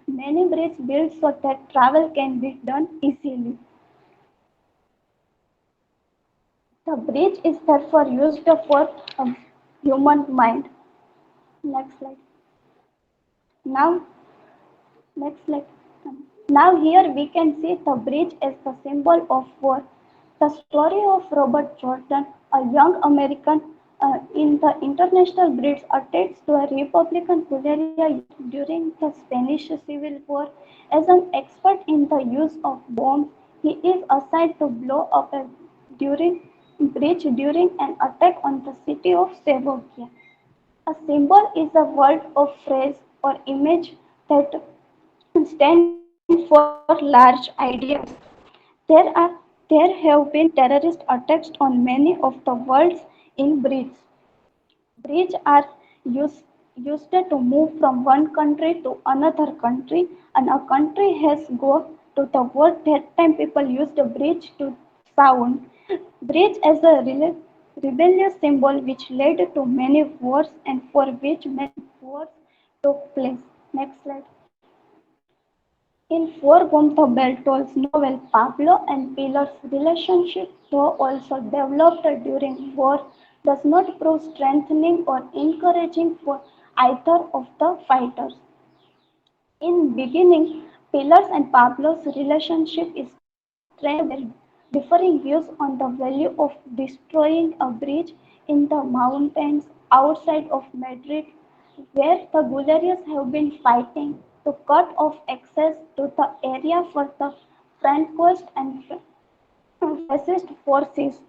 many bridges built so that travel can be done easily. The bridge is therefore used for a human mind. Next slide. Now, next slide. Now here we can see the bridge as the symbol of war. The story of Robert Jordan, a young American in the international bridge attached to a Republican guerrilla during the Spanish Civil War. As an expert in the use of bombs, He is assigned to blow up a bridge during an attack on the city of Sevokia. A symbol is a word or phrase or image that stands for large ideas. There are there have been terrorist attacks on many of the world's in bridges. Bridges are used to move from one country to another country, and a country has gone to the war. That time people used a bridge to sound. Bridge as a rebellious symbol which led to many wars and for which many wars took place. Next slide. In Four Gontobel Tol's novel, Pablo and Pilar's relationship, though also developed during war, does not prove strengthening or encouraging for either of the fighters. In beginning, Pilar's and Pablo's relationship is strained by differing views on the value of destroying a bridge in the mountains outside of Madrid, where the guerrillas have been fighting to cut off access to the area for the Francoist and fascist forces.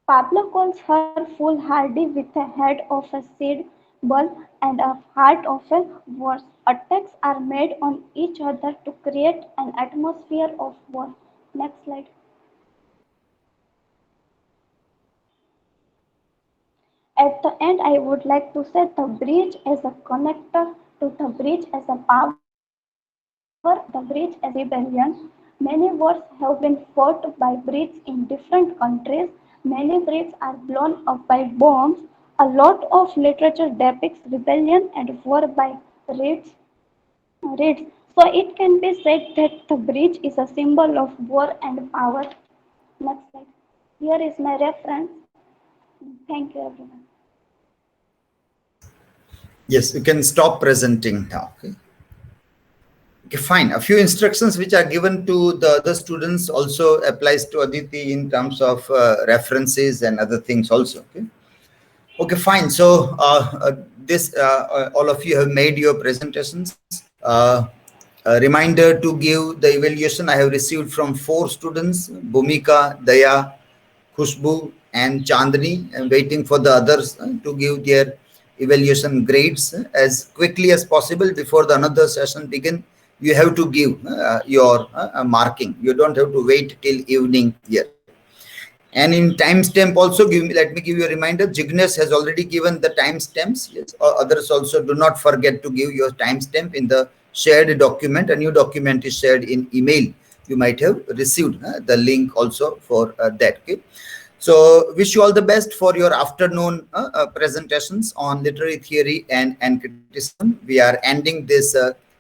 Pablo calls her foolhardy with a head of a seed ball and a heart of a horse. Attacks are made on each other to create an atmosphere of war. Next slide. At the end, I would like to say the bridge as a connector to the bridge as a power, the bridge as a rebellion. Many wars have been fought by bridges in different countries. Many bridges are blown up by bombs. A lot of literature depicts rebellion and war by reeds. So it can be said that the bridge is a symbol of war and power. Next slide. Here is my reference. Thank you, everyone. Yes, you can stop presenting now. Okay. Okay, fine. A few instructions which are given to the other students also applies to Aditi in terms of references and other things also. Okay. Okay, fine. So all of you have made your presentations. A reminder to give the evaluation I have received from 4 students, Bhumika, Daya, Khushbu and Chandni. I'm waiting for the others to give their evaluation grades as quickly as possible before the another session begin. You have to give your marking. You don't have to wait till evening here. And in timestamp also, let me give you a reminder. Jignesh has already given the timestamps. Yes, others also do not forget to give your timestamp in the shared document. A new document is shared in email. You might have received the link also for that. Okay. So wish you all the best for your afternoon presentations on literary theory and criticism. We are ending this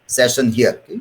session here. Okay.